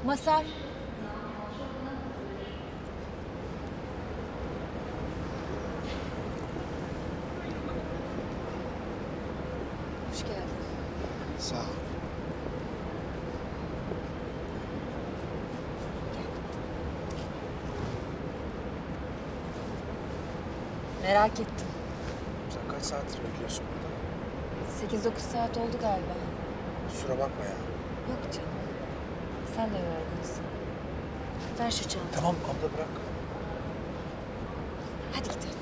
Masar. Hoş geldin. Sağ ol. Merak ettim. Sen kaç saattir bekliyorsun burada? 8-9 saat oldu galiba. Kusura bakma ya. Yok canım. Sen de yorgunsun. Ver şu çantayı. Tamam abla bırak. Hadi gidelim.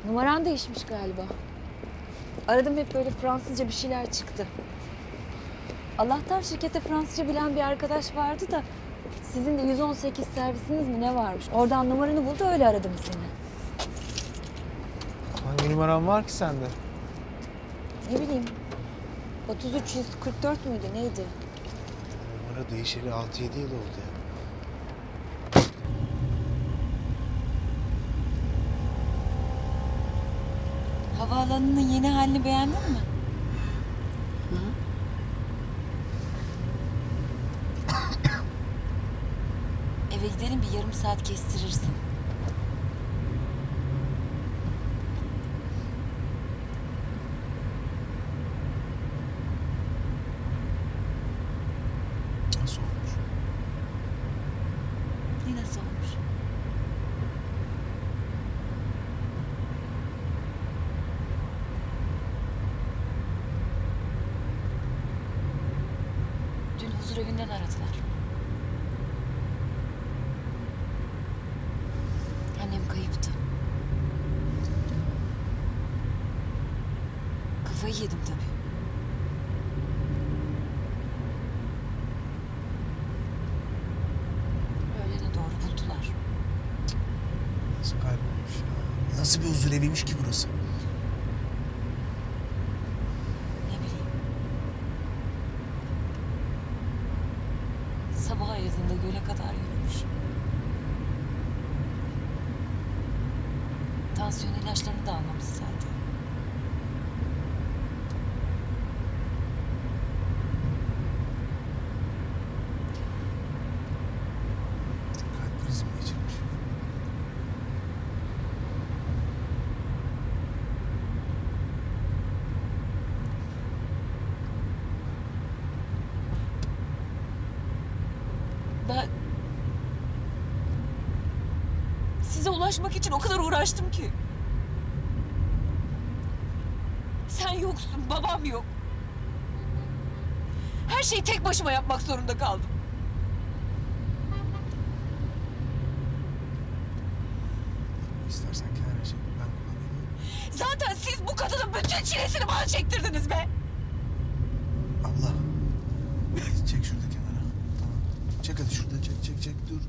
Numaran değişmiş galiba. Aradım hep böyle Fransızca bir şeyler çıktı. Allah'tan şirkete Fransızca bilen bir arkadaş vardı da sizin de 118 servisiniz mi ne varmış? Oradan numaranı buldu öyle aradım seni. Hangi numaran var ki sende? Ne bileyim. 33-144 müydü neydi? Numara değişeli 6-7 yıl oldu ya. Havaalanının yeni halini beğendin mi? Hı? Eve gidelim bir yarım saat kestirirsin. Nasıl olmuş? Ne nasıl olmuş? Dün huzur evinden aradılar. Annem kayıptı. Kafayı yedim tabii. Öğlene doğru buldular. Nasıl kaybolmuş ya? Nasıl bir huzur eviymiş ki burası? Ne bileyim. Sabah ayazında göle kadar yürümüş. Tansiyon ilaçlarını da almamış zaten. Kalp krizi mi geçirmiş? Ben size ulaşmak için o kadar uğraştım ki. Sen yoksun, babam yok. Her şeyi tek başıma yapmak zorunda kaldım. İstersen kenara çek, ben kullanayım. Zaten siz bu kadının bütün çilesini bana çektirdiniz be. Abla. Çek şurada kenara. Tamam. Çek hadi şurada çek dur.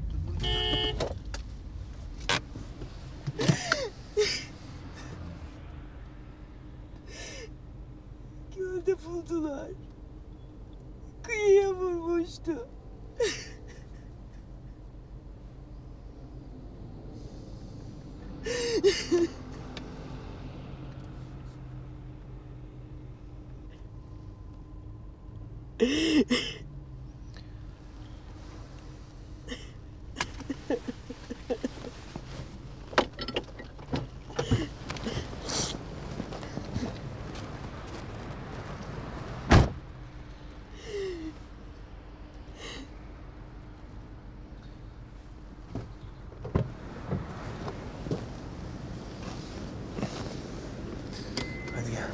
Dur burada. Gölde buldular. Kıyıya vurmuştu. Hadi gel.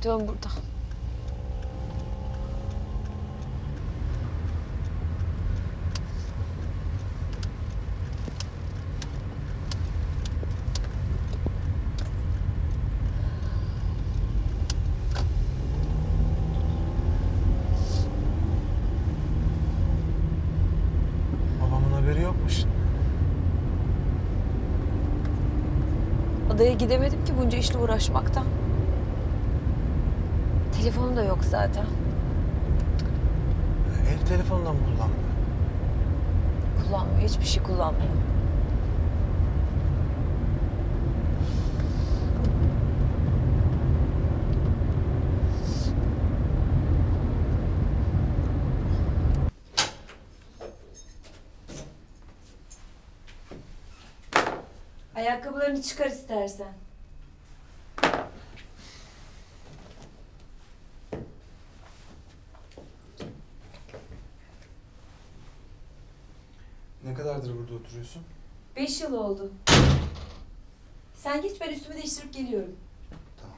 Dön buradan. Babamın haberi yokmuş. Adaya gidemedim ki bunca işle uğraşmaktan. Telefonum da yok zaten. Ev telefonundan mı kullanmıyor? Kullanmıyor, hiçbir şey kullanmıyor. Ayakkabılarını çıkar istersen. Ne kadardır burada oturuyorsun? 5 yıl oldu. Sen geç, ben üstümü değiştirip geliyorum. Tamam.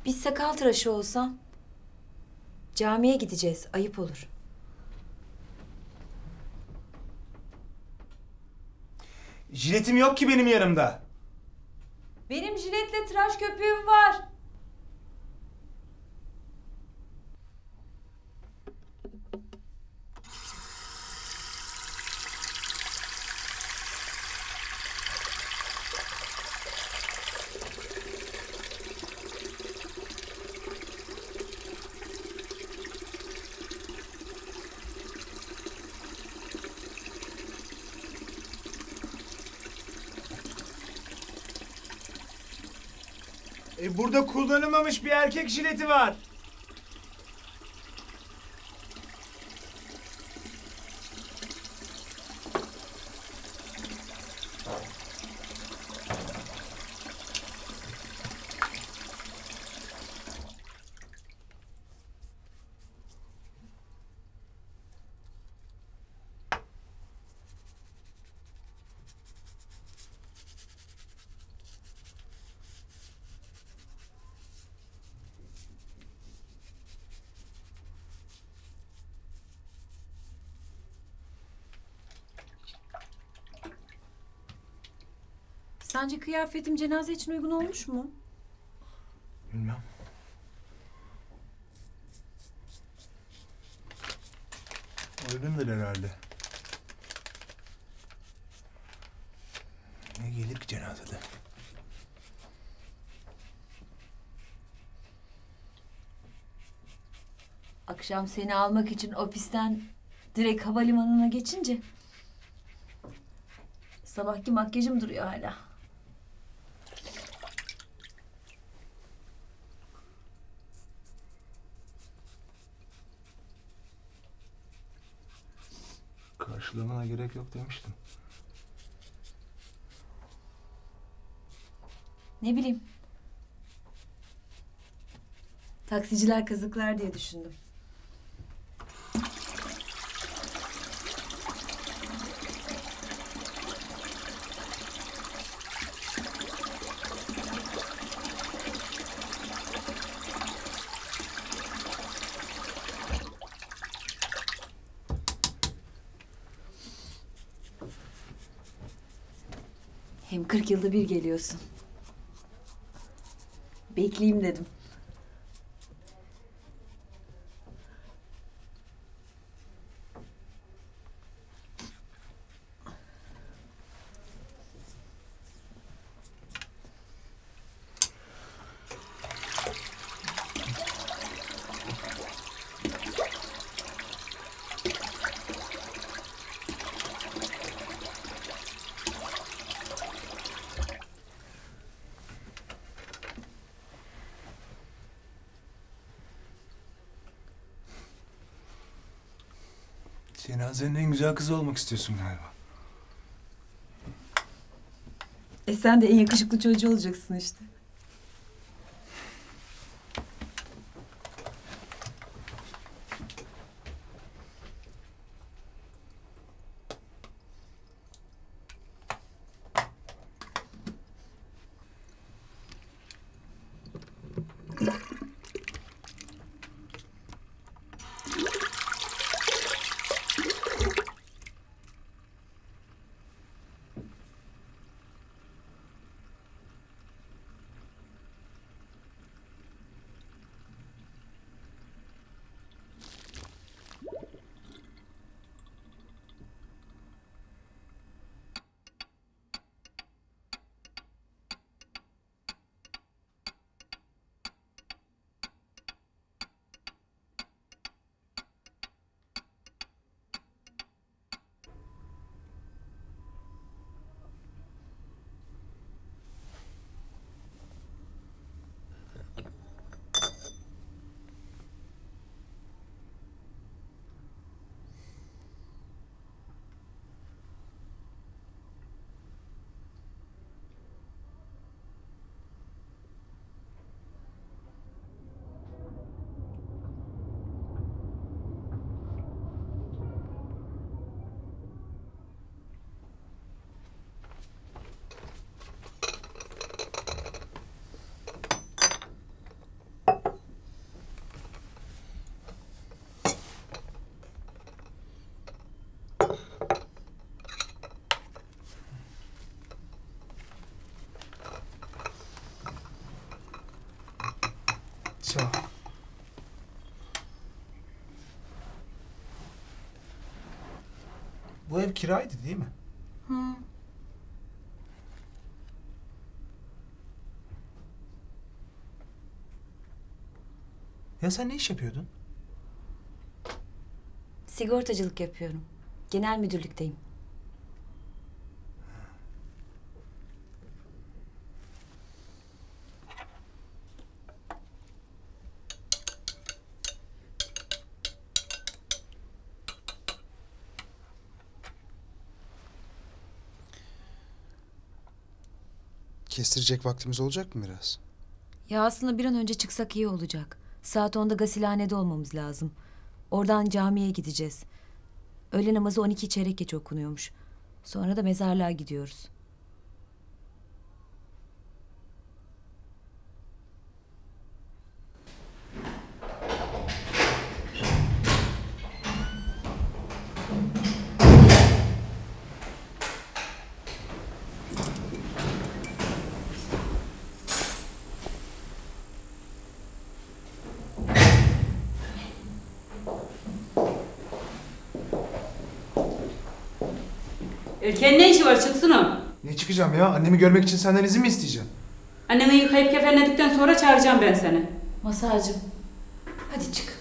Bir sakal tıraşı olsam. Camiye gideceğiz, ayıp olur. Jiletim yok ki benim yanımda. Benim jiletle tıraş köpüğüm var. Burada kullanılmamış bir erkek jileti var. Sence kıyafetim cenaze için uygun olmuş mu? Bilmem. Uygundur herhalde. Ne gelir ki cenazede? Akşam seni almak için ofisten direkt havalimanına geçince sabahki makyajım duruyor hala. Karşılamana gerek yok demiştim. Ne bileyim. Taksiciler kazıklar diye düşündüm. Hem 40 yılda bir geliyorsun. Bekleyeyim dedim. Cenazenin en güzel kızı olmak istiyorsun galiba. Sen de en yakışıklı çocuğu olacaksın işte. Sağ ol. Bu ev kiraydı değil mi? Hı. Ya sen ne iş yapıyordun? Sigortacılık yapıyorum. Genel müdürlükteyim. Kestirecek vaktimiz olacak mı biraz? Ya aslında bir an önce çıksak iyi olacak. Saat 10'da gasilhanede olmamız lazım. Oradan camiye gideceğiz. Öğle namazı 12 çeyrek geç okunuyormuş. Sonra da mezarlığa gidiyoruz. Erkeğin ne işi var, çıksın o. Ne çıkacağım ya? Annemi görmek için senden izin mi isteyeceğim? Annemi yıkayıp kefenledikten sonra çağıracağım ben seni. Masarcığım, hadi çık.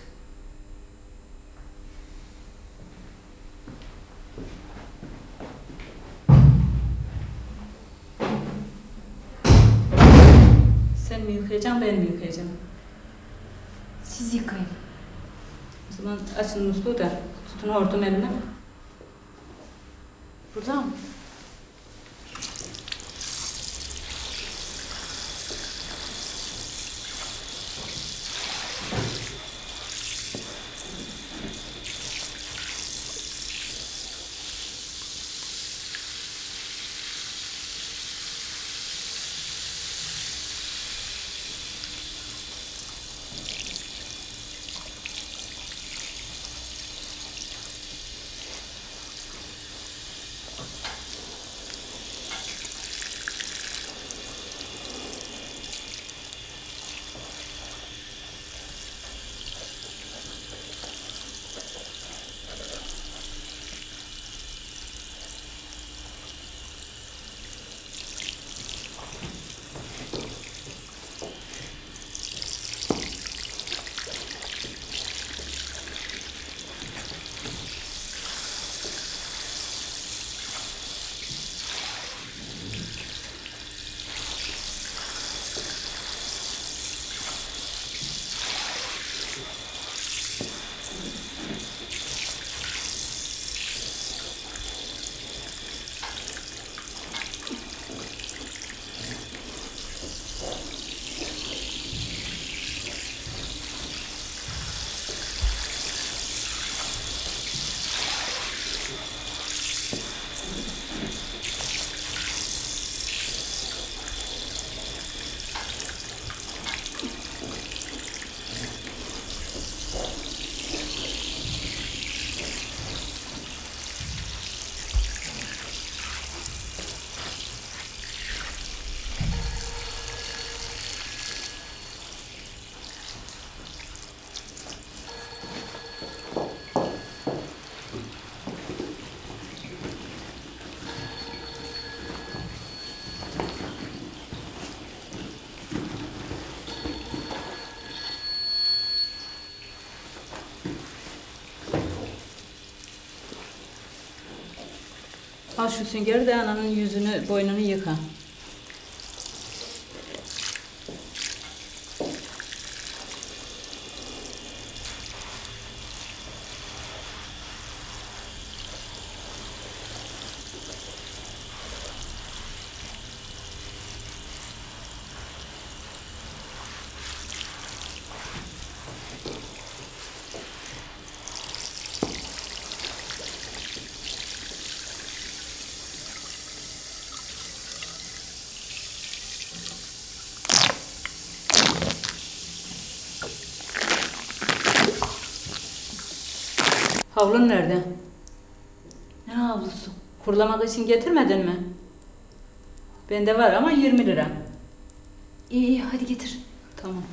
Sen mi yıkayacaksın, ben mi yıkayacağım? Siz yıkayın. O zaman açın musluğu da tutun hortum eline. Burada mı? Al şu süngeri de ananın yüzünü, boynunu yıka. Havlun nerede? Ne havlusu? Kurulamak için getirmedin mi? Bende var ama 20 lira. İyi iyi hadi getir. Tamam.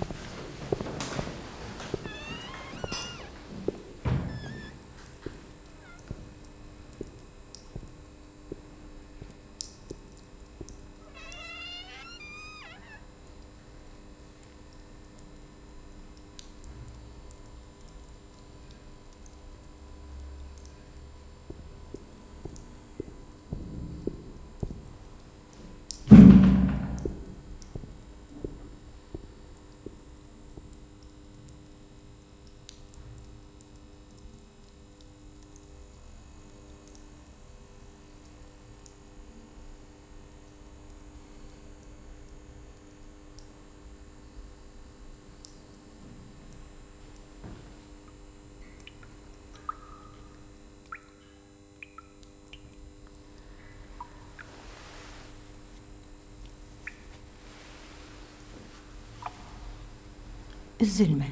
Üzülme.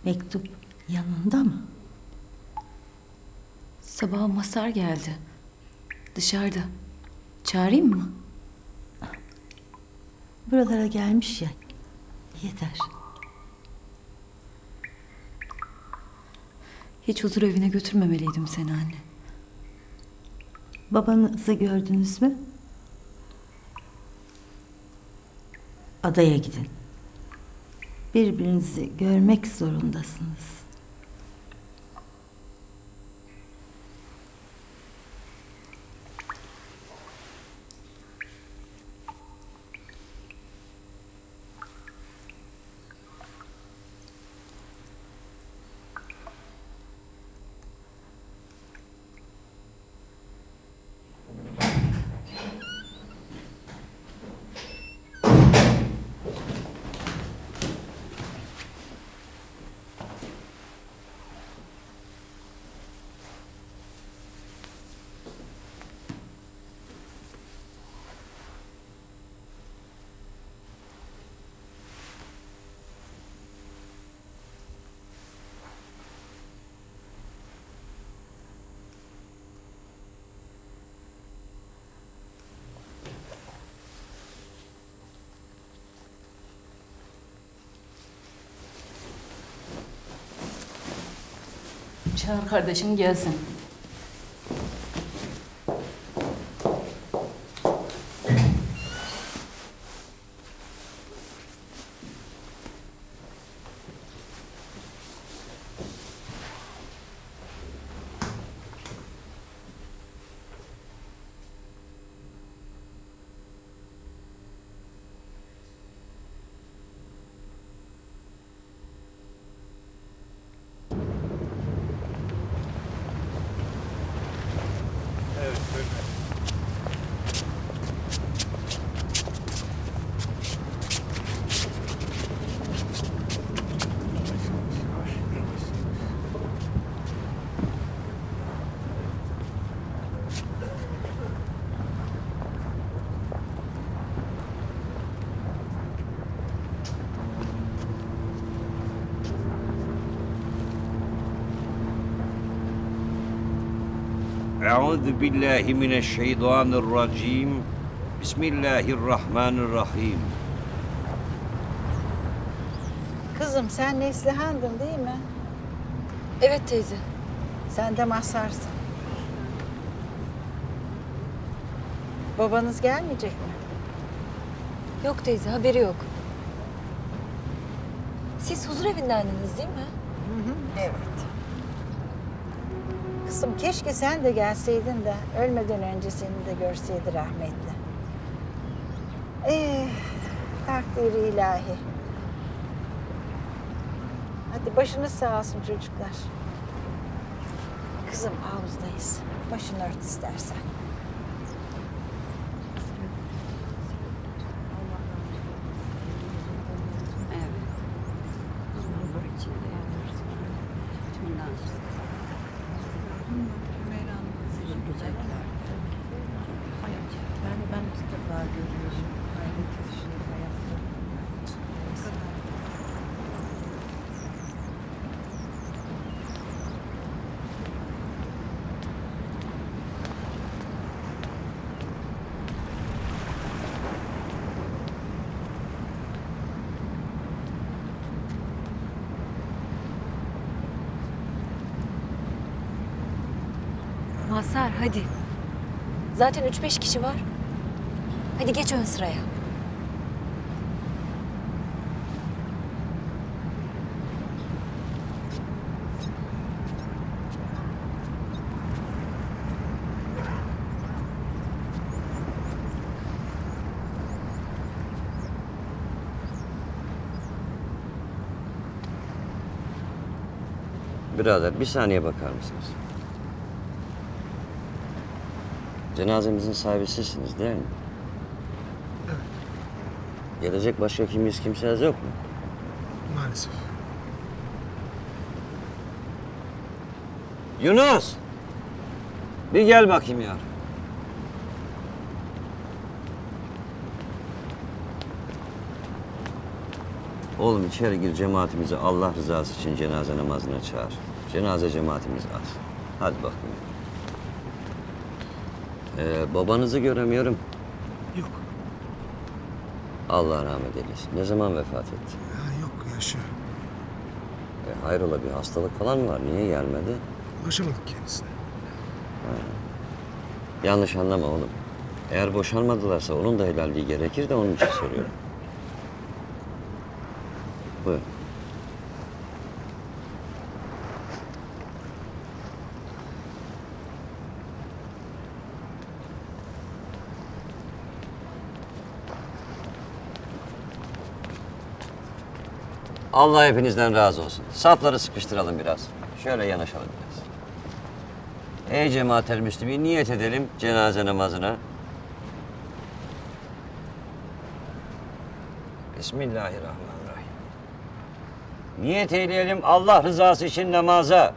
Mektup yanında mı? Sabah Masar geldi. Dışarıda. Çağırayım mı? Buralara gelmiş ya. Yeter. Hiç huzur evine götürmemeliydim seni anne. Babanızı gördünüz mü? Adaya gidin. Birbirinizi görmek zorundasınız. Çağır kardeşim gelsin. أعوذ بالله من الشيطان الرجيم بسم الله الرحمن الرحيم. Kızım sen Neslihan'dın değil mi? Evet teyze. Sen de Mazhar'sın. Babanız gelmeyecek mi? Yok teyze haberi yok. Siz huzur evindendiniz değil mi? Evet. Kızım keşke sen de gelseydin de ölmeden önce seni de görseydi rahmetli. Takdiri ilahi. Hadi başınız sağ olsun çocuklar. Kızım havuzdayız. Başını ört istersen. Ben ilk defa görüyorum. Hayret işini hayatta. Mazhar hadi. Zaten 3-5 kişi var. Hadi geç ön sıraya. Birader bir saniye bakar mısınız? Cenazemizin sahibi sizsiniz değil mi? Evet. Gelecek başka kimseniz yok mu? Maalesef. Yunus! Bir gel bakayım ya. Oğlum içeri gir, cemaatimizi Allah rızası için cenaze namazına çağır. Cenaze cemaatimiz az. Hadi bakayım. Babanızı göremiyorum. Yok. Allah rahmet eylesin. Ne zaman vefat etti? Ha, yok yaşıyor. Hayrola bir hastalık falan mı var? Niye gelmedi? Ulaşamadık kendisine. Yanlış anlama oğlum. Eğer boşanmadılarsa onun da helalliği gerekir de onun için soruyorum. Buyurun. Allah hepinizden razı olsun. Safları sıkıştıralım biraz. Şöyle yanaşalım biraz. Ey cemaat-el müslümin, niyet edelim cenaze namazına. Bismillahirrahmanirrahim. Niyet eyleyelim Allah rızası için namaza.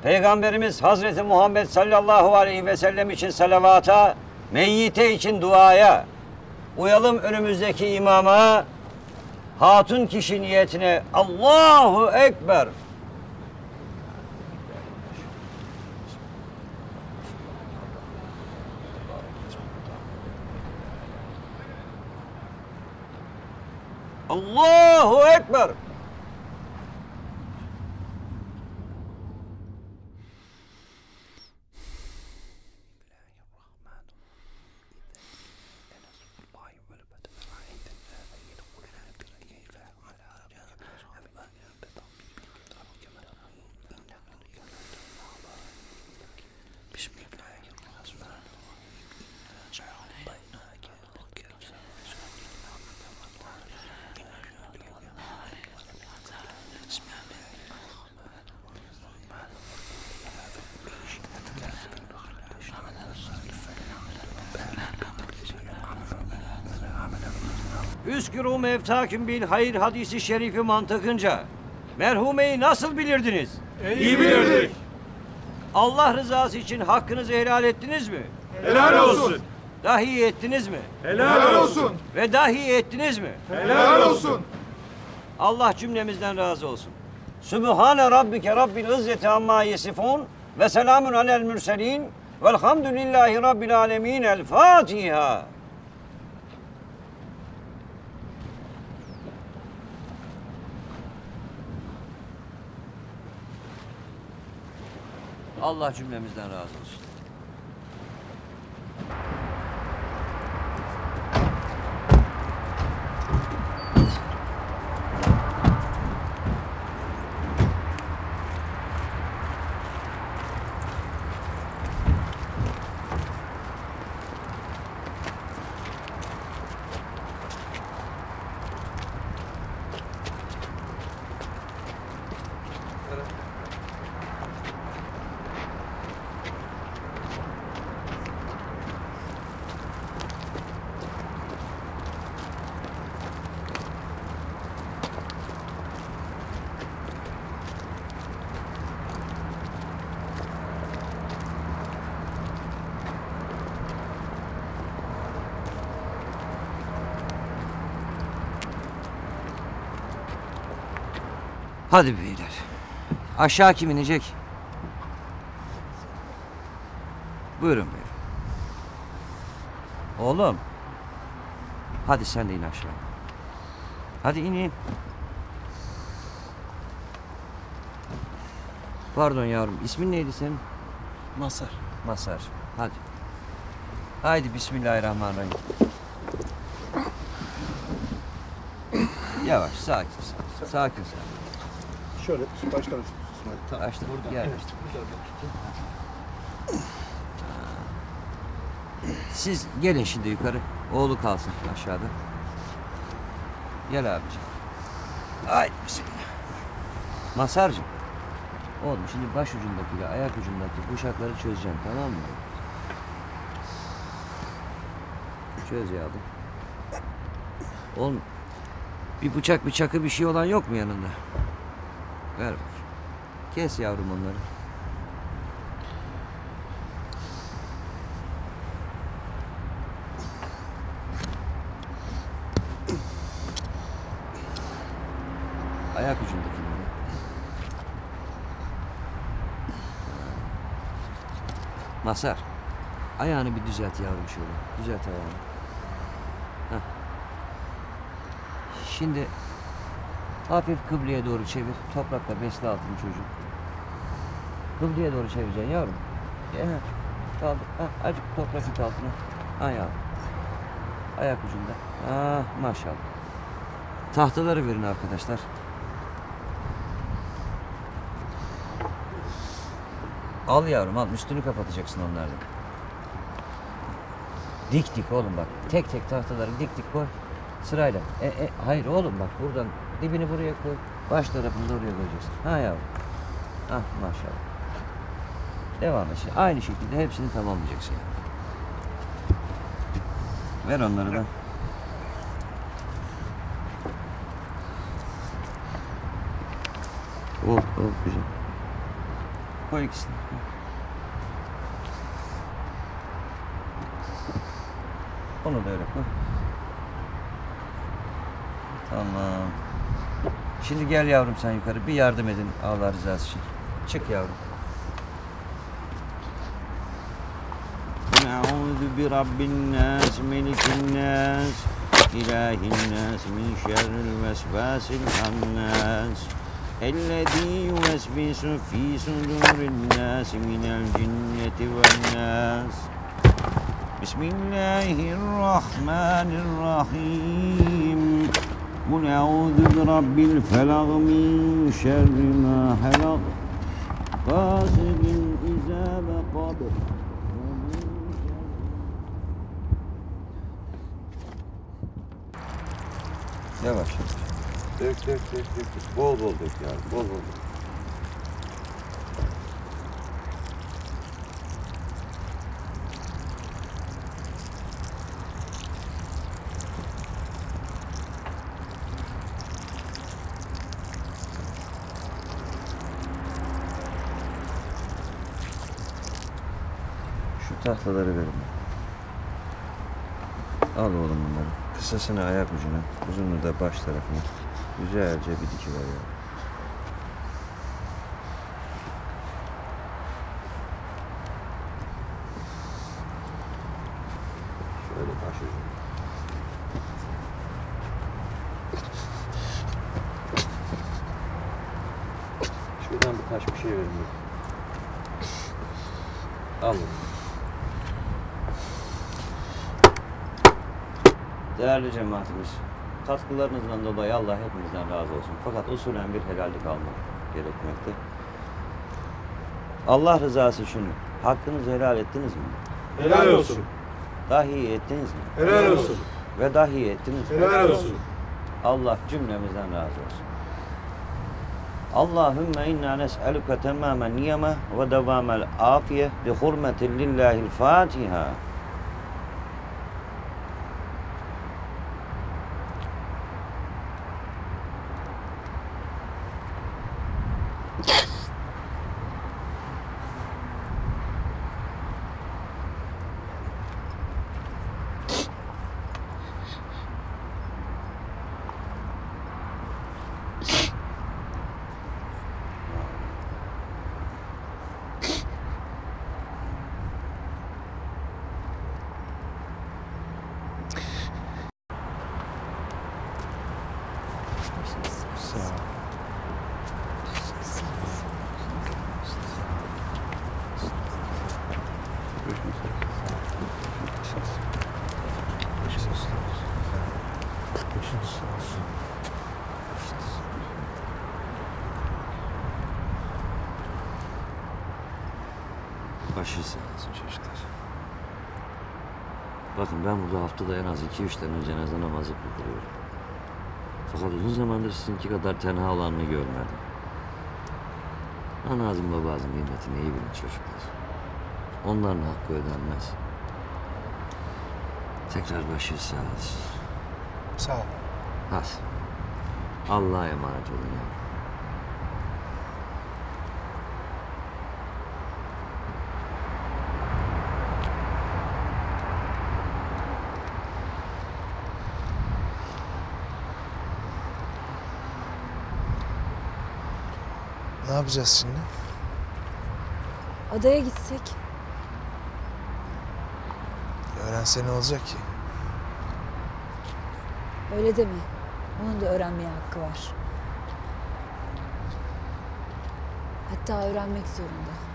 Peygamberimiz Hazreti Muhammed sallallahu aleyhi ve sellem için salavata, meyyite için duaya. Uyalım önümüzdeki imama, hatun kişi niyetine Allahu Ekber. Allahu Ekber. Üskürû mevtâküm bil hayır hadisi şerifi mantıkınca merhumeyi nasıl bilirdiniz? İyi bilirdik. Allah rızası için hakkınızı helal ettiniz mi? Helal olsun. Dahi ettiniz mi? Helal olsun. Ve dahi ettiniz mi? Helal olsun. Allah cümlemizden razı olsun. Sübhane rabbike rabbil izzeti amma yesifun ve selamun alel mürselin velhamdülillahi rabbil alemin. El Fatiha. Allah cümlemizden razı olsun. Hadi beyler. Aşağı kim inecek? Buyurun beyler. Oğlum. Hadi sen de in aşağı. Hadi in. Pardon yavrum. İsmin neydi senin? Mazhar. Mazhar. Hadi. Haydi bismillahirrahmanirrahim. Yavaş, sakin. Sakin. Şöyle baştan İsmail. Açtı. Gel. Siz gelin şimdi yukarı. Oğlu kalsın aşağıda. Gel abiciğim. Ay bismillah. Mazhar'cığım. Oğlum şimdi baş ucundakiyle ayak ucundaki kuşakları çözeceğim, tamam mı? Çöz yavrum. Oğlum bir bıçak bir çakı bir şey olan yok mu yanında? Ver bak. Kes yavrum onları. Ayak ucundakileri. Mazhar. Ayağını bir düzelt yavrum şöyle. Düzelt ayağını. Heh. Şimdi hafif kıbleye doğru çevir. Toprakla besle altını çocuk. Kıbleye doğru çevireceksin yavrum. Kaldır. Azıcık toprak it altına. Yavrum. Ayak ucunda. Maşallah. Tahtaları verin arkadaşlar. Al yavrum al. Üstünü kapatacaksın onlardan. Dik oğlum bak. Tek tek tahtaları dik koy. Sırayla. Hayır oğlum bak buradan dibini buraya koy. Baş tarafını da oraya koyacaksın. Yavrum. Maşallah. Devam et. Aynı şekilde hepsini tamamlayacaksın. Ver onları da. Oh güzel. Koy ikisini. Onu da öyle koy. Tamam. Şimdi gel yavrum sen yukarı. Bir yardım edin Allah rızası için. Çık yavrum. Eûzü bi rabbin nâs, melikin nâs, ilahin nâs, min şerril vesvâsil hannâs. اَلَّذ۪ي يُوَسْوِسُ ف۪ي صُدُورِ النَّاسِ مِنَ الْجِنَّةِ وَالنَّاسِ بِسْمِ اللّٰهِ الرَّحْمَنِ الرَّحِيمِ قُلْ اَعُوذُ بِرَبِّ الْفَلَقِ مِنْ شَرِّ مَا خَلَقَ غَاسِقٍ اِذَا وَقَبَ. Yavaş. Dök. Bol dök yani. Bol dök. Şu tahtaları verin. Al oğlum bunları. Kısasını ayak ucuna, uzunluğu da baş tarafına. Güzelce bir dikiver ya. Şöyle baş ucuna. Şuradan bir taş bir şey verin. Al. Değerli cemaatimiz, katkılarınızdan dolayı Allah hepimizden razı olsun. Fakat usulen bir helallik almak gerekmekte. Allah rızası için hakkınızı helal ettiniz mi? Helal olsun. Dahi ettiniz mi? Helal olsun. Ve dahi ettiniz mi? Helal olsun. Allah cümlemizden razı olsun. Allahümme inna nes'eluke temamen niyeme ve devamel afiye bi hurmetin lillahil Fatiha. Sağ ol. Başı sağ olsun çocuklar. Bakın ben burada haftada en az 2-3 tane cenaze namazı kılıyorum. Fakat uzun zamandır sizinki kadar tenha olanını görmedim. Anazım babazın kıymetini iyi bilin çocuklar. Onların hakkı ödenmez. Tekrar başı sağ olsun. Sağ ol. Hadi. Allah'a emanet olun ya. Ne yapacağız şimdi? Adaya gitsek. Öğrense ne olacak ki? Öyle deme. Onun da öğrenmeye hakkı var. Hatta öğrenmek zorunda.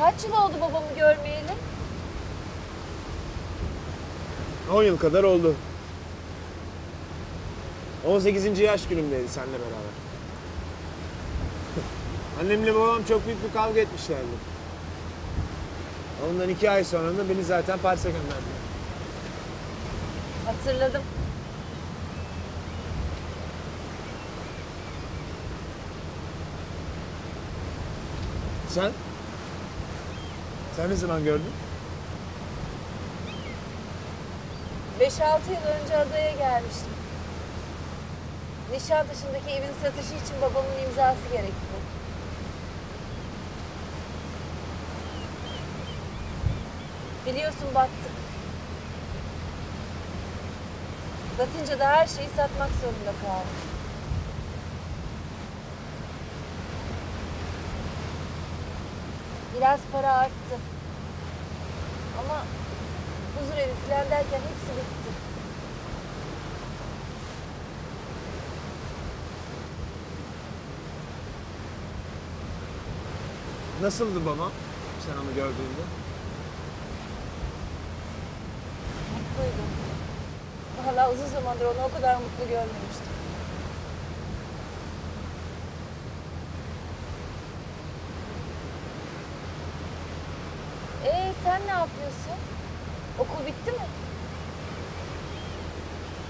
Kaç yıl oldu babamı görmeyeli? 10 yıl kadar oldu. 18. yaş günümdeydi seninle beraber. Annemle babam çok büyük bir kavga etmişlerdi. Ondan 2 ay sonra da beni zaten Paris'e gönderdiler. Hatırladım. Sen? Sen ne zaman gördün? 5-6 yıl önce adaya gelmiştim. Nişantaşı'ndaki evin satışı için babamın imzası gerekti. Biliyorsun battık. Batınca da her şeyi satmak zorunda kaldım. Biraz para arttı. Ama huzur evi falan derken hepsi bitti. Nasıldı babam sen onu gördüğünde? Mutluydum. Vallahi uzun zamandır onu o kadar mutlu görmemiştim. Sen ne yapıyorsun? Okul bitti mi?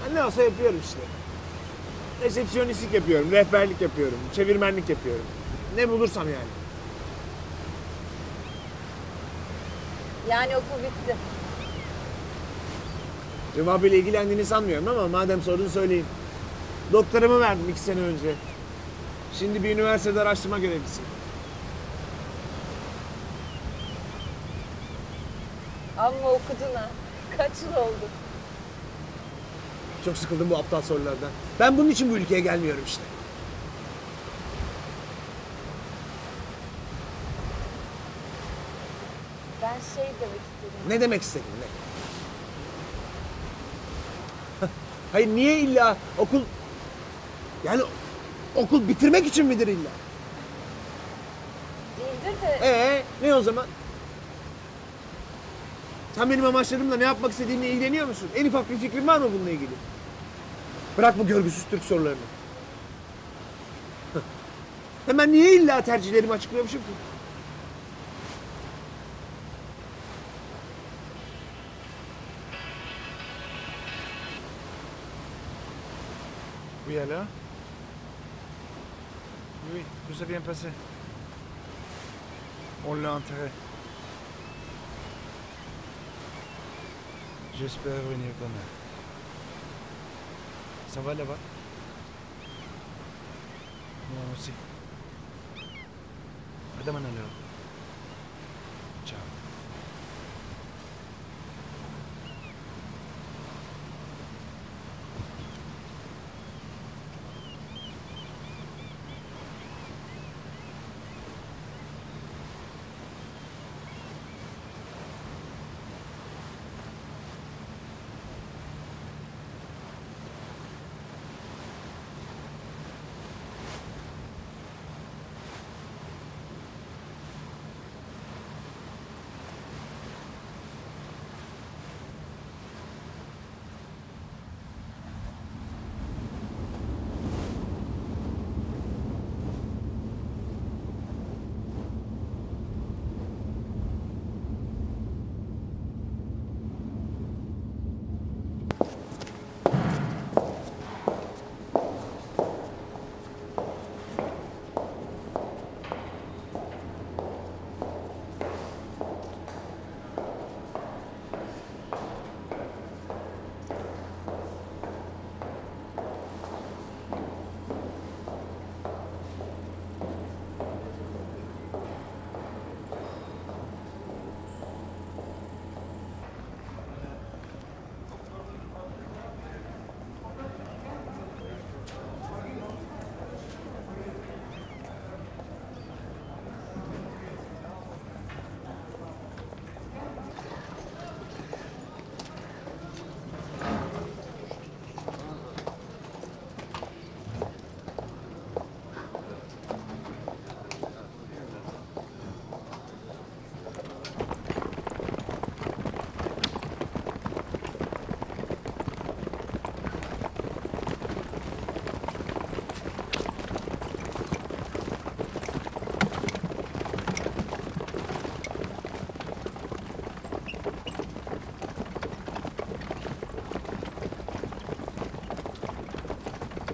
Ben ne olsa yapıyorum işte. Resepsiyonistlik yapıyorum, rehberlik yapıyorum, çevirmenlik yapıyorum. Ne bulursam yani. Yani okul bitti. Cevabıyla ilgilendiğini sanmıyorum ama madem sordun söyleyeyim. Doktoramı verdim 2 sene önce. Şimdi bir üniversitede araştırma görevlisiyim. Amma okudun ha. Kaç yıl oldu? Çok sıkıldım bu aptal sorulardan. Ben bunun için bu ülkeye gelmiyorum işte. Ben şey demek istedim. Ne demek istedin ne? Hayır niye illa okul... Yani okul bitirmek için midir illa? Değildir de Ne o zaman? Sen benim amaçlarımla ne yapmak istediğimle ilgileniyor musun? En ufak bir fikrin var mı bununla ilgili? Bırak bu görgüsüz Türk sorularını. Hemen niye illa tercihlerimi açıklıyormuşum ki? Oui, alors? Oui, tout s'est bien passé. On l'a enterré. J'espère venir demain. Ça va là-bas? Moi aussi. À demain alors. Ciao.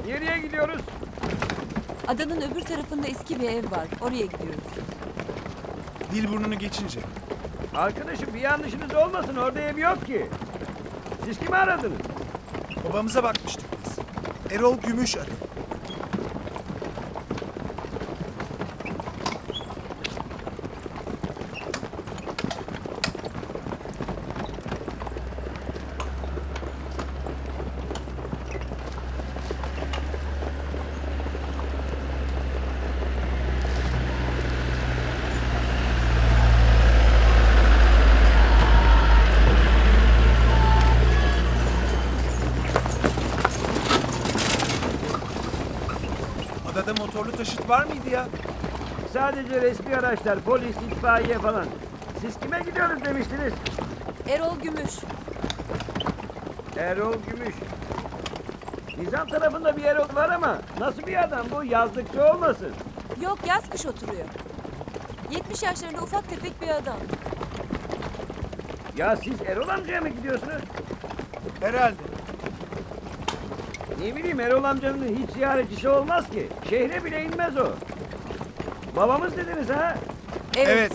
Nereye gidiyoruz? Adanın öbür tarafında eski bir ev var. Oraya gidiyoruz. Dilburnunu geçince. Arkadaşım bir yanlışınız olmasın, orada ev yok ki. Siz kimi aradınız? Babamıza bakmıştık biz. Erol Gümüş adı. Adada motorlu taşıt var mıydı ya? Sadece resmi araçlar, polis, itfaiye falan. Siz kime gidiyoruz demiştiniz? Erol Gümüş. Erol Gümüş. Nizam tarafında bir Erol var ama nasıl bir adam bu? Yazlıkçı olmasın? Yok, yaz kış oturuyor. 70 yaşlarında ufak tefek bir adam. Ya siz Erol amcaya mı gidiyorsunuz? Herhalde. Ne bileyim, Erol amcanın hiç ziyaretçisi olmaz ki. Şehre bile inmez o. Babamız dediniz ha? Evet.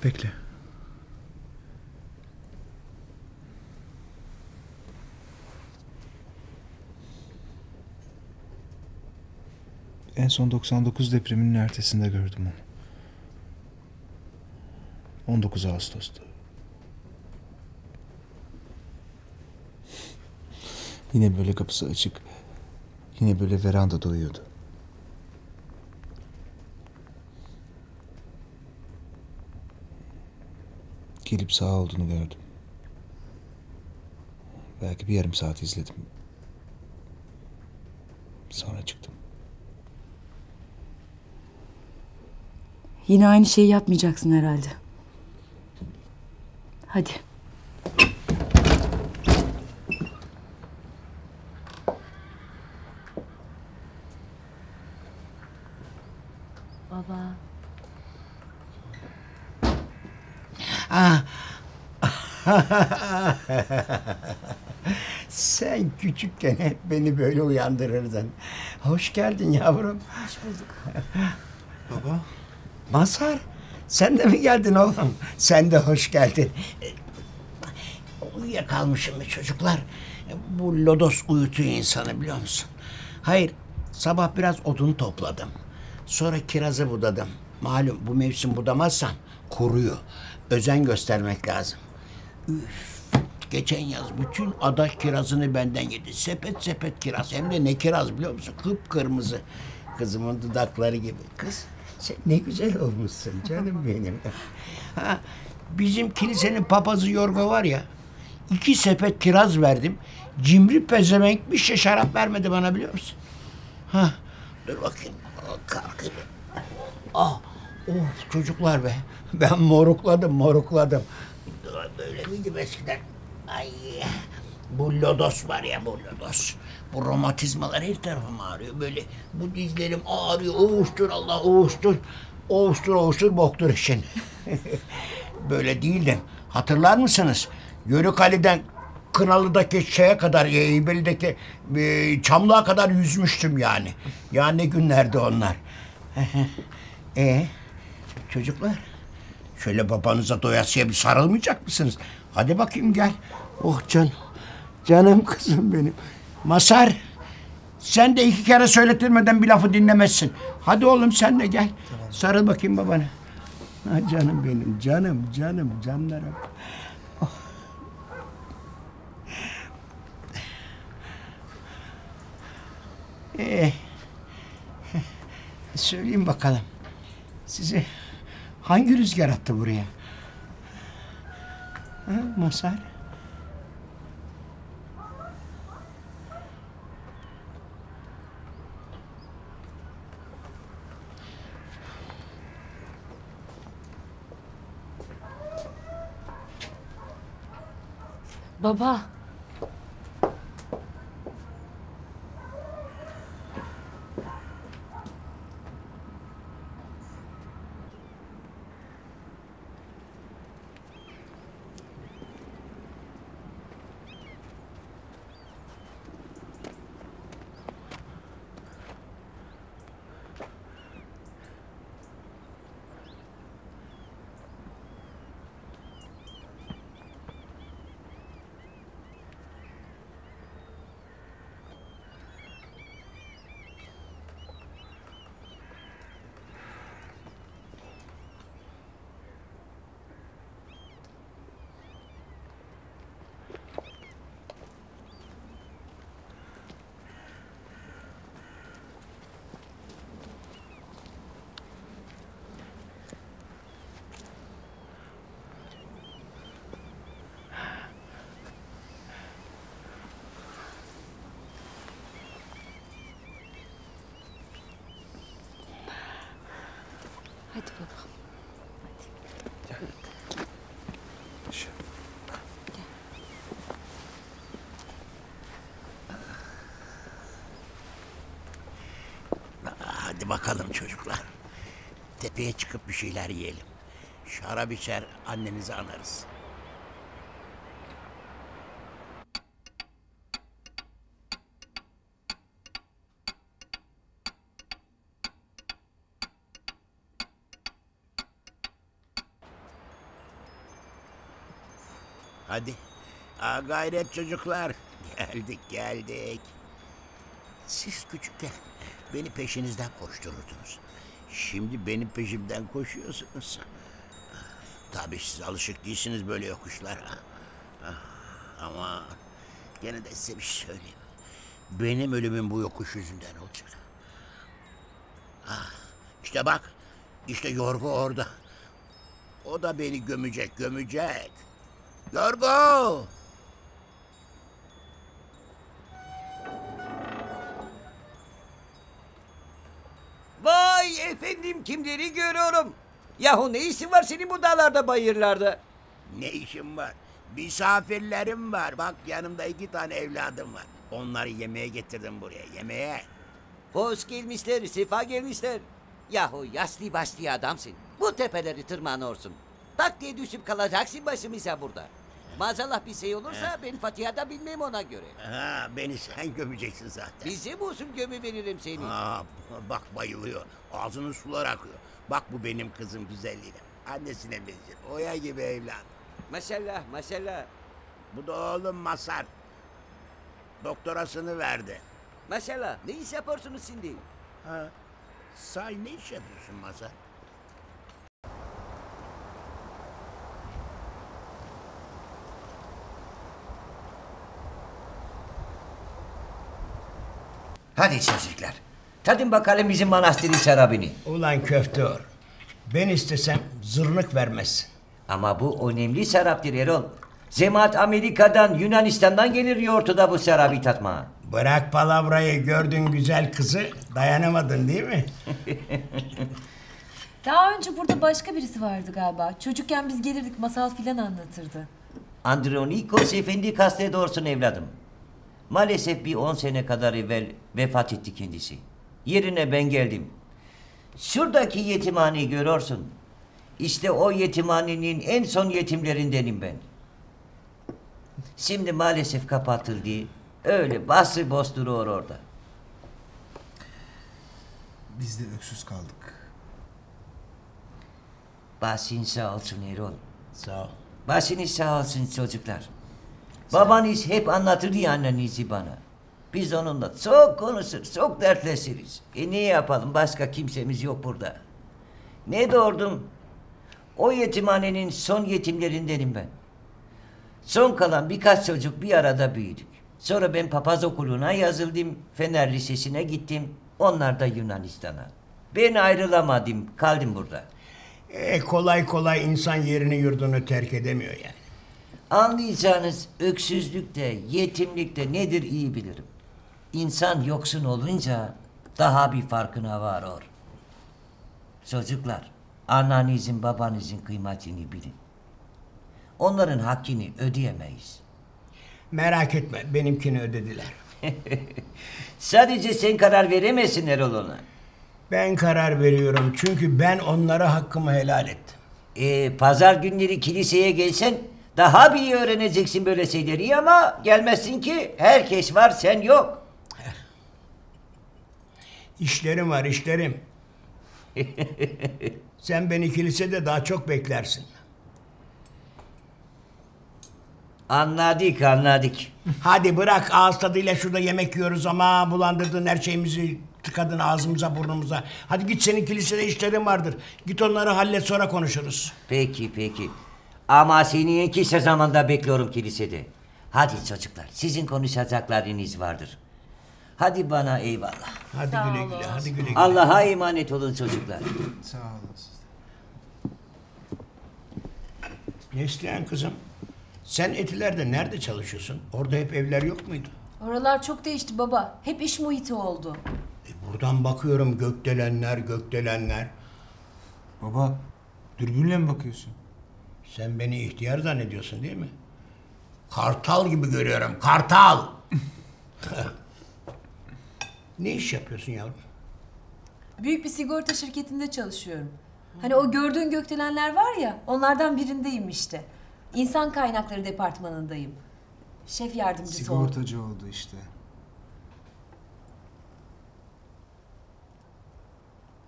Bekle. En son 99 depreminin ertesinde gördüm onu. 19 Ağustos'ta. Yine böyle kapısı açık. Yine böyle verandada uyuyordu. Gelip sağ olduğunu gördüm. Belki bir yarım saat izledim. Sonra çıktım. Yine aynı şeyi yapmayacaksın herhalde. Hadi. Baba. Sen küçükken hep beni böyle uyandırırdın. Hoş geldin yavrum. Hoş bulduk. Baba. Mazhar, sen de mi geldin oğlum? Sen de hoş geldin. Uyuyakalmışım mı çocuklar? Bu lodos uyutuyor insanı, biliyor musun? Hayır, sabah biraz odun topladım. Sonra kirazı budadım. Malum bu mevsim budamazsan kuruyor. Özen göstermek lazım. Üf, geçen yaz bütün ada kirazını benden yedi. Sepet sepet kiraz. Hem de ne kiraz biliyor musun? Kıpkırmızı. Kızımın dudakları gibi. Kız, sen ne güzel olmuşsun canım benim. Ha, bizim kilisenin papazı Yorgo var ya, 2 sepet kiraz verdim. Cimri pezevenk bir şey şarap vermedi bana, biliyor musun? Ha, dur bakayım. Kalkayım. Ah, of çocuklar be. Ben morukladım. Böyle miydim eskiden? Ay, bu lodos var ya, bu lodos. Bu romatizmalar her tarafım ağrıyor. Böyle bu dizlerim ağrıyor. Oğuştur Allah, oğuştur. Oğuştur boktur işin. Böyle değildim. Hatırlar mısınız? Yörük Ali'den Kınalı'daki şeye kadar, İbeli'deki Çamlığa kadar yüzmüştüm yani. Ya ne günlerdi onlar. Çocuklar, şöyle babanıza doyasıya bir sarılmayacak mısınız? Hadi bakayım gel. Oh canım, canım kızım benim. Mazhar, sen de 2 kere söyletilmeden bir lafı dinlemezsin. Hadi oğlum sen de gel. Tamam. Sarıl bakayım babana. Ha, canım benim, canım, canlarım. Oh. Söyleyeyim bakalım. Sizi hangi rüzgar attı buraya? Ha, Mazhar? Baba. Hadi baba. Hadi bakalım çocuklar. Tepeye çıkıp bir şeyler yiyelim. Şarap içer, annenizi anarız. Hadi. Gayret çocuklar. Geldik. Siz küçükken beni peşinizden koştururdunuz. Şimdi benim peşimden koşuyorsunuz. Tabii siz alışık değilsiniz böyle yokuşlara. Ama gene de size bir şey söyleyeyim. Benim ölümüm bu yokuş yüzünden olacak. İşte bak. İşte Yorgo orada. O da beni gömecek. Yorgo! Vay efendim, kimleri görüyorum. Yahu ne işin var senin bu dağlarda bayırlarda? Ne işim var? Misafirlerim var. Bak yanımda 2 tane evladım var. Onları yemeğe getirdim buraya. Yemeğe. Hoş gelmişler, sefa gelmişler. Yahu yaşlı başlı adamsın. Bu tepeleri tırmanıyorsun. Tak diye düşüp kalacaksın başımıza burada. Maazallah bir şey olursa ben Fatiha'da bilmem ona göre. Beni sen gömeceksin zaten. Bize olsun gömü veririm seni. Bak bayılıyor. Ağzının sular akıyor. Bak bu benim kızım güzelliğine. Annesine benziyor. Oya gibi evlat. Maşallah. Bu da oğlum Mazhar. Doktorasını verdi. Maşallah. Ne iş yapıyorsunuz şimdi? Sahi ne iş yapıyorsun Mazhar? Hadi çocuklar. Tadın bakalım bizim manastırın şarabını. Ulan köfteor. Ben istesem zırnık vermezsin. Ama bu önemli şaraptır Erol. Cemaat Amerika'dan, Yunanistan'dan gelir yoğurtuda bu şarabı tatmaya. Bırak palavrayı, gördün güzel kızı, dayanamadın değil mi? Daha önce burada başka birisi vardı galiba. Çocukken biz gelirdik, masal filan anlatırdı. Andronikos Efendi kastediyorsun evladım. Maalesef bir 10 sene kadar evvel vefat etti kendisi. Yerine ben geldim. Şuradaki yetimhaneyi görüyorsun. İşte o yetimhanenin en son yetimlerindenim ben. Şimdi maalesef kapatıldı. Öyle bası boş duruyor orada. Biz de öksüz kaldık. Başın sağ olsun Erol. Sağ ol. Başınız sağ olsun çocuklar. Babanız hep anlatırdı ya annenizi bana. Biz onunla çok konuşur, çok dertleşiriz. Ne yapalım, başka kimsemiz yok burada. Ne doğurdum? O yetimhanenin son yetimlerindenim ben. Son kalan birkaç çocuk bir arada büyüdük. Sonra ben papaz okuluna yazıldım, Fener Lisesi'ne gittim. Onlar da Yunanistan'a. Ben ayrılamadım, kaldım burada. Kolay kolay insan yerini yurdunu terk edemiyor yani. Anlayacağınız öksüzlükte, yetimlikte nedir iyi bilirim. İnsan yoksun olunca daha bir farkına varır. Çocuklar, annenizin babanızın kıymetini bilin. Onların hakkını ödeyemeyiz. Merak etme, benimkini ödediler. Sadece sen karar veremezsin Erol ona. Ben karar veriyorum çünkü ben onlara hakkımı helal ettim. Pazar günleri kiliseye gelsen daha bir iyi öğreneceksin böyle şeyleri ama gelmezsin ki herkes var sen yok. İşlerim var, işlerim. Sen beni kilisede daha çok beklersin. Anladık. Hadi bırak, ağız tadıyla şurada yemek yiyoruz ama bulandırdın her şeyimizi, tıkadın ağzımıza burnumuza. Hadi git, senin kilisede işlerin vardır. Git onları hallet, sonra konuşuruz. Peki. Ama seni en kısa zamanda bekliyorum kilisede. Hadi çocuklar, sizin konuşacaklarınız vardır. Hadi bana eyvallah. Hadi güle güle, hadi güle güle. Allah'a emanet olun çocuklar. Sağ olasın. Neslihan kızım, sen Etiler'de nerede çalışıyorsun? Orada hep evler yok muydu? Oralar çok değişti baba. Hep iş muhiti oldu. Buradan bakıyorum gökdelenler. Baba, dürbünle mi bakıyorsun? Sen beni ihtiyar zannediyorsun değil mi? Kartal gibi görüyorum, kartal! Ne iş yapıyorsun yavrum? Büyük bir sigorta şirketinde çalışıyorum. Hani o gördüğün gökdelenler var ya, onlardan birindeyim işte. İnsan kaynakları departmanındayım. Şef yardımcısı oldum. Sigortacı oldu işte.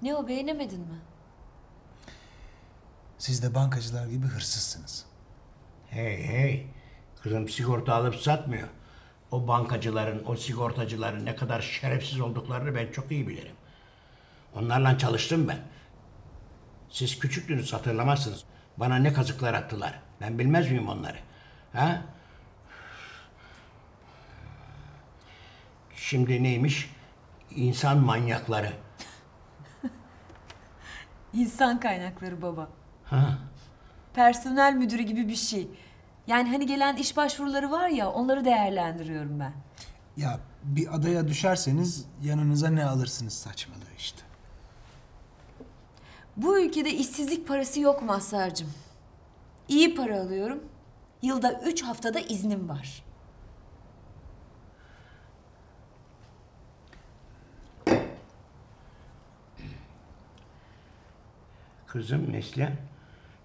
Ne o, beğenemedin mi? Siz de bankacılar gibi hırsızsınız. Hey, kızım sigorta alıp satmıyor. O bankacıların, o sigortacıların ne kadar şerefsiz olduklarını ben çok iyi bilirim. Onlarla çalıştım ben. Siz küçüktünüz, hatırlamazsınız. Bana ne kazıklar attılar. Ben bilmez miyim onları? Ha? Şimdi neymiş? İnsan manyakları. İnsan kaynakları baba. Ha? Personel müdürü gibi bir şey. Yani hani gelen iş başvuruları var ya, onları değerlendiriyorum ben. Ya bir adaya düşerseniz yanınıza ne alırsınız saçmalığı işte. Bu ülkede işsizlik parası yok Mazhar'cığım. İyi para alıyorum. Yılda 3 haftada iznim var. Kızım Neslihan,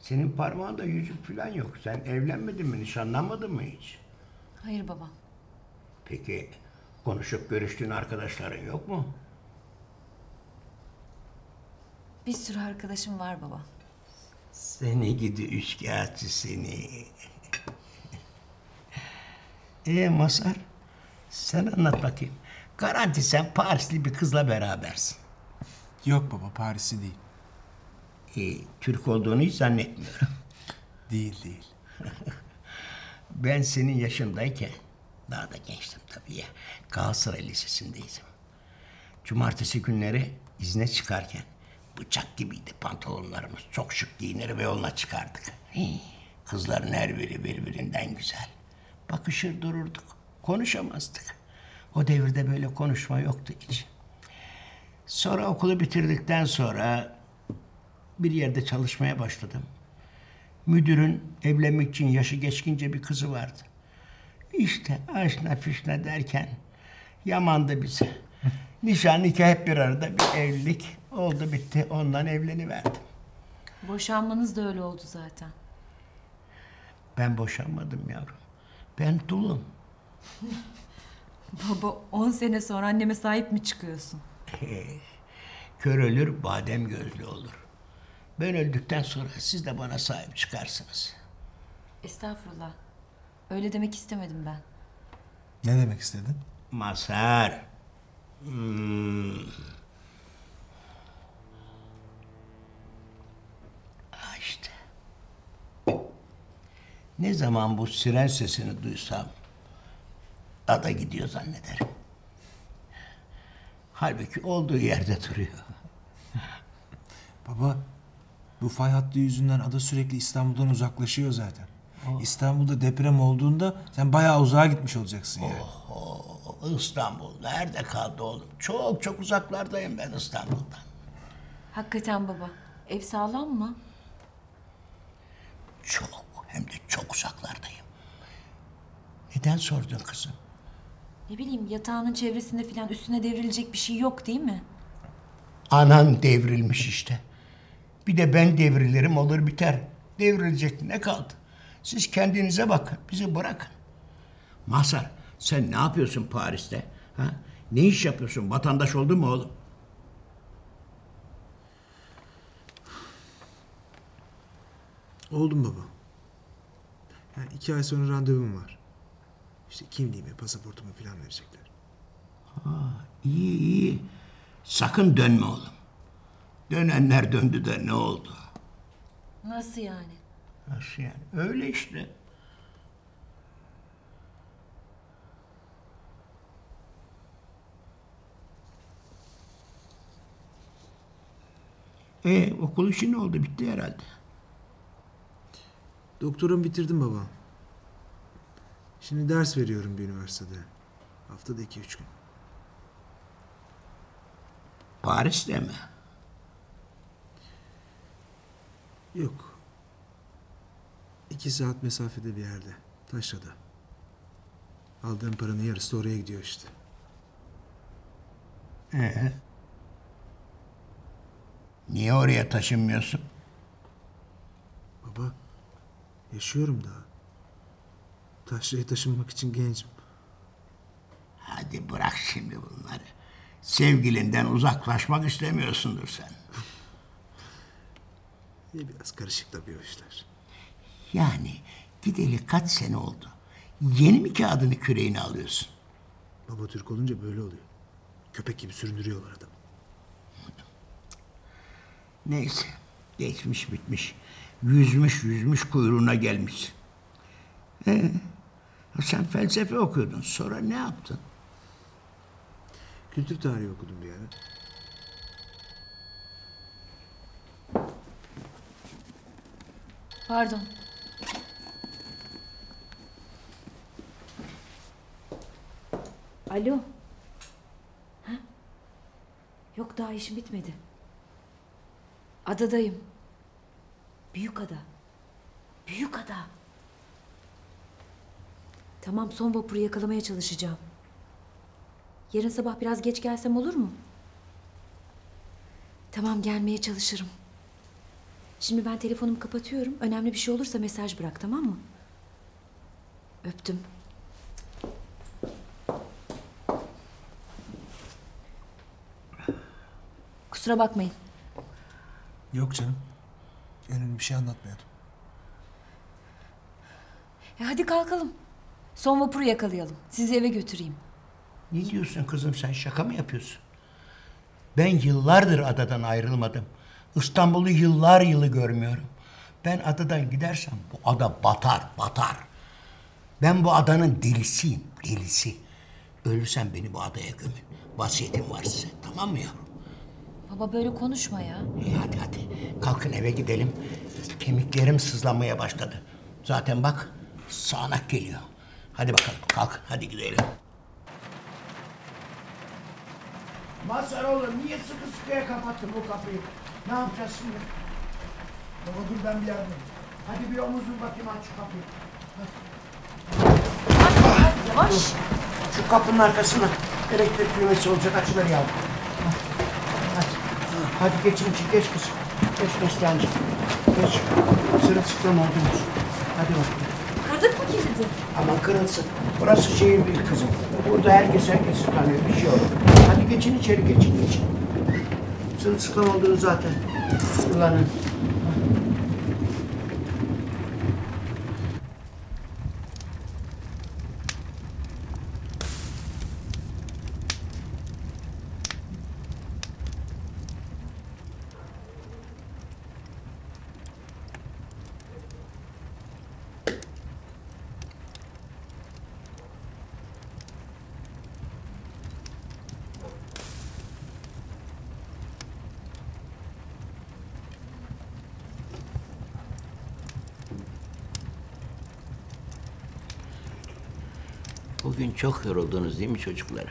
senin parmağında yüzük falan yok. Sen evlenmedin mi, nişanlanmadın mı hiç? Hayır baba. Peki konuşup görüştüğün arkadaşların yok mu? Bir sürü arkadaşım var baba. Seni gidi üçkağıtçı seni. Mazhar, sen anlat bakayım. Garanti sen Parisli bir kızla berabersin. Yok baba, Paris'i değil. Türk olduğunu hiç zannetmiyorum. Değil. Ben senin yaşındayken, daha da gençtim tabii ya, Galatasaray Lisesi'ndeydim. Cumartesi günleri izne çıkarken bıçak gibiydi pantolonlarımız. Çok şık giyinir ve yoluna çıkardık. Kızların her biri birbirinden güzel. Bakışır dururduk, konuşamazdık. O devirde böyle konuşma yoktu hiç. Sonra okulu bitirdikten sonra bir yerde çalışmaya başladım. Müdürün evlenmek için yaşı geçkince bir kızı vardı. İşte aşna fişne derken yamandı bize. Nişan nikah hep bir arada, bir evlilik oldu bitti, ondan evleniverdim. Boşanmanız da öyle oldu zaten. Ben boşanmadım yavrum. Ben dulum. Baba 10 sene sonra anneme sahip mi çıkıyorsun? Kör ölür badem gözlü olur. Ben öldükten sonra siz de bana sahip çıkarsınız. Estağfurullah. Öyle demek istemedim ben. Ne demek istedin? Mazhar. İşte. Ne zaman bu siren sesini duysam ada gidiyor zannederim. Halbuki olduğu yerde duruyor. Baba, bu fay hattı yüzünden ada sürekli İstanbul'dan uzaklaşıyor zaten. İstanbul'da deprem olduğunda sen bayağı uzağa gitmiş olacaksın yani. İstanbul nerede kaldı oğlum? Çok çok uzaklardayım ben İstanbul'dan. Hakikaten baba. Ev sağlam mı? Çok, hem de çok uzaklardayım. Neden sordun kızım? Ne bileyim, yatağının çevresinde falan üstüne devrilecek bir şey yok değil mi? Anan devrilmiş işte. Bir de ben devrilirim, olur biter. Devrilecek ne kaldı? Siz kendinize bakın, bizi bırakın. Mazhar, sen ne yapıyorsun Paris'te? Ha? Ne iş yapıyorsun? Vatandaş oldun mu oğlum? Oldum baba. Yani 2 ay sonra randevum var. İşte kimliğimi, pasaportumu falan verecekler. İyi iyi. Sakın dönme oğlum. Dönenler döndü de ne oldu? Nasıl yani? Nasıl yani? Öyle işte. Okul işi ne oldu? Bitti herhalde. Doktoramı bitirdim baba. Şimdi ders veriyorum bir üniversitede. Haftada 2-3 gün. Paris'te mi? Yok. 2 saat mesafede bir yerde. Taşra'da. Aldığım paranın yarısı da oraya gidiyor işte. Niye oraya taşınmıyorsun? Baba, yaşıyorum daha. Taşra'ya taşınmak için gencim. Hadi bırak şimdi bunları. Sevgilinden uzaklaşmak istemiyorsundur sen. Biraz karışık tabii o işler. Yani gideli kaç sene oldu? Yeni mi kağıdını küreğine alıyorsun? Baba Türk olunca böyle oluyor. Köpek gibi süründürüyorlar adamı. Neyse, geçmiş bitmiş. Yüzmüş kuyruğuna gelmiş. Sen felsefe okuyordun. Sonra ne yaptın? Kültür tarihi okudum bir ara. Pardon. Alo. Ha? Yok, daha işim bitmedi. Adadayım. Büyükada. Büyükada. Tamam, son vapuru yakalamaya çalışacağım. Yarın sabah biraz geç gelsem olur mu? Tamam, gelmeye çalışırım. Şimdi ben telefonumu kapatıyorum. Önemli bir şey olursa mesaj bırak, tamam mı? Öptüm. Kusura bakmayın. Yok canım. Önemli bir şey anlatmıyordum. Hadi kalkalım. Son vapuru yakalayalım. Sizi eve götüreyim. Ne diyorsun kızım, sen şaka mı yapıyorsun? Ben yıllardır adadan ayrılmadım. İstanbul'u yıllar yılı görmüyorum. Ben adadan gidersem bu ada batar. Ben bu adanın delisiyim, delisi. Ölürsem beni bu adaya gömün. Vasiyetim var size, tamam mı yavrum? Baba böyle konuşma ya. Hadi. Kalkın eve gidelim. Kemiklerim sızlamaya başladı. Zaten bak sağanak geliyor. Hadi bakalım kalk, hadi gidelim. Mazhar oğlum, niye sıkı sıkıya kapattın bu kapıyı? Ne yapacağız şimdi? Baba dur, ben bir yardım. Hadi bir omuzun bakayım, aç şu kapıyı. Yavaş. Şu kapının arkasına elektrik düğmesi olacak, açılır yavrum. Hadi geçin, geç kızım. Geç Cancığım. Geç. Sırılsıklam oldunuz. Hadi bakalım. Kırdık mı kilidi? Ama kırılsın. Burası şehir değil kızım. Burada herkesi tanıyor, bir şey olur. Hadi geçin içeri, geçin. Sırılsıklam oldunuz zaten. Kullanın. Bugün çok yoruldunuz değil mi çocuklarım?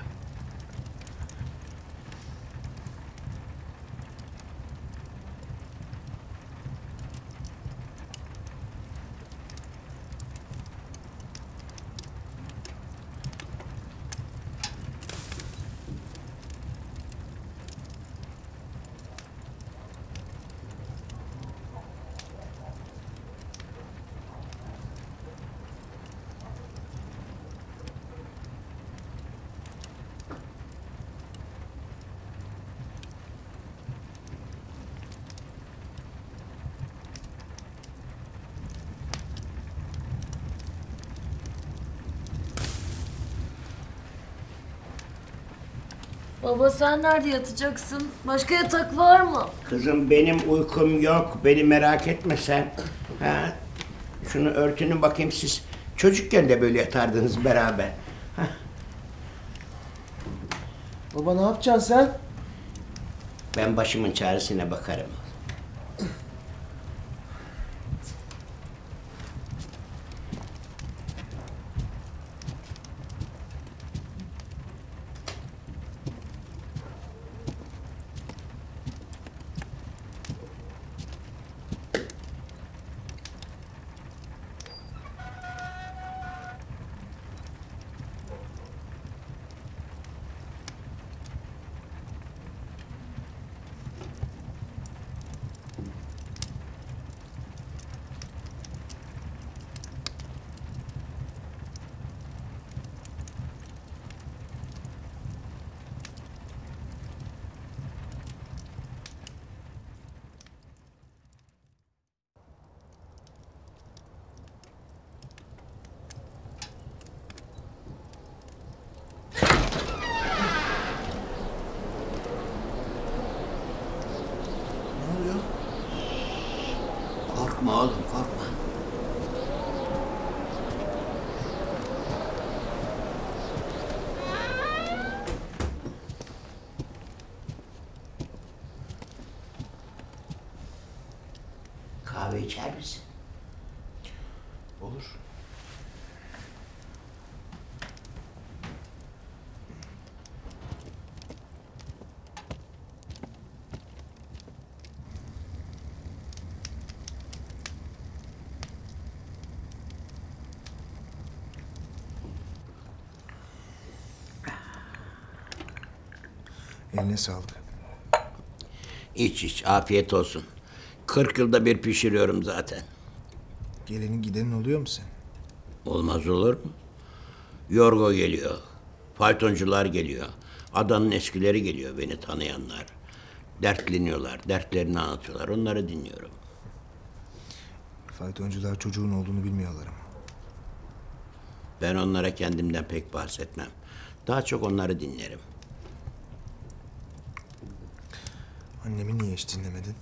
Baba sen nerede yatacaksın? Başka yatak var mı? Kızım benim uykum yok. Beni merak etme sen. Ha? Şunu örtünün bakayım siz. Çocukken de böyle yatardınız beraber. Ha? Baba ne yapacaksın sen? Ben başımın çaresine bakarım. Korkma oğlum, korkma. Kahve içer misin? Olur. Eline sağlık. İç iç, afiyet olsun. 40 yılda bir pişiriyorum zaten. Gelenin gidenin oluyor mu sen? Olmaz olur mu? Yorgo geliyor. Faytoncular geliyor. Adanın eskileri geliyor, beni tanıyanlar. Dertleniyorlar, dertlerini anlatıyorlar. Onları dinliyorum. Faytoncular çocuğun olduğunu bilmiyorlar ama. Ben onlara kendimden pek bahsetmem. Daha çok onları dinlerim. Annemi niye hiç dinlemedin?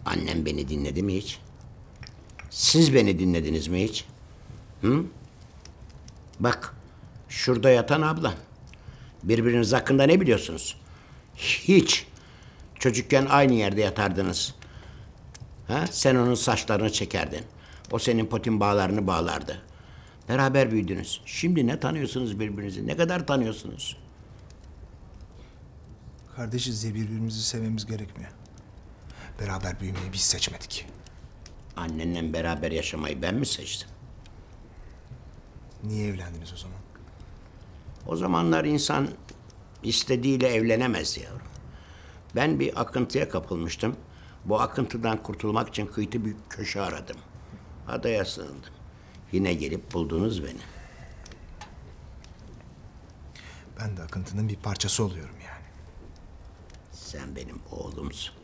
Annem beni dinledi mi hiç? Siz beni dinlediniz mi hiç? Hı? Bak, şurada yatan ablan. Birbiriniz hakkında ne biliyorsunuz? Hiç. Çocukken aynı yerde yatardınız. Ha? Sen onun saçlarını çekerdin. O senin potin bağlarını bağlardı. Beraber büyüdünüz. Şimdi ne tanıyorsunuz birbirinizi? Ne kadar tanıyorsunuz? Kardeşiz diye birbirimizi sevmemiz gerekmiyor. Beraber büyümeyi biz seçmedik. Annenle beraber yaşamayı ben mi seçtim? Niye evlendiniz o zaman? O zamanlar insan istediğiyle evlenemez yavrum. Ben bir akıntıya kapılmıştım. Bu akıntıdan kurtulmak için kıyıda bir köşe aradım. Adaya sığındım. Yine gelip buldunuz beni. Ben de akıntının bir parçası oluyorum yani. Sen benim oğlumsun.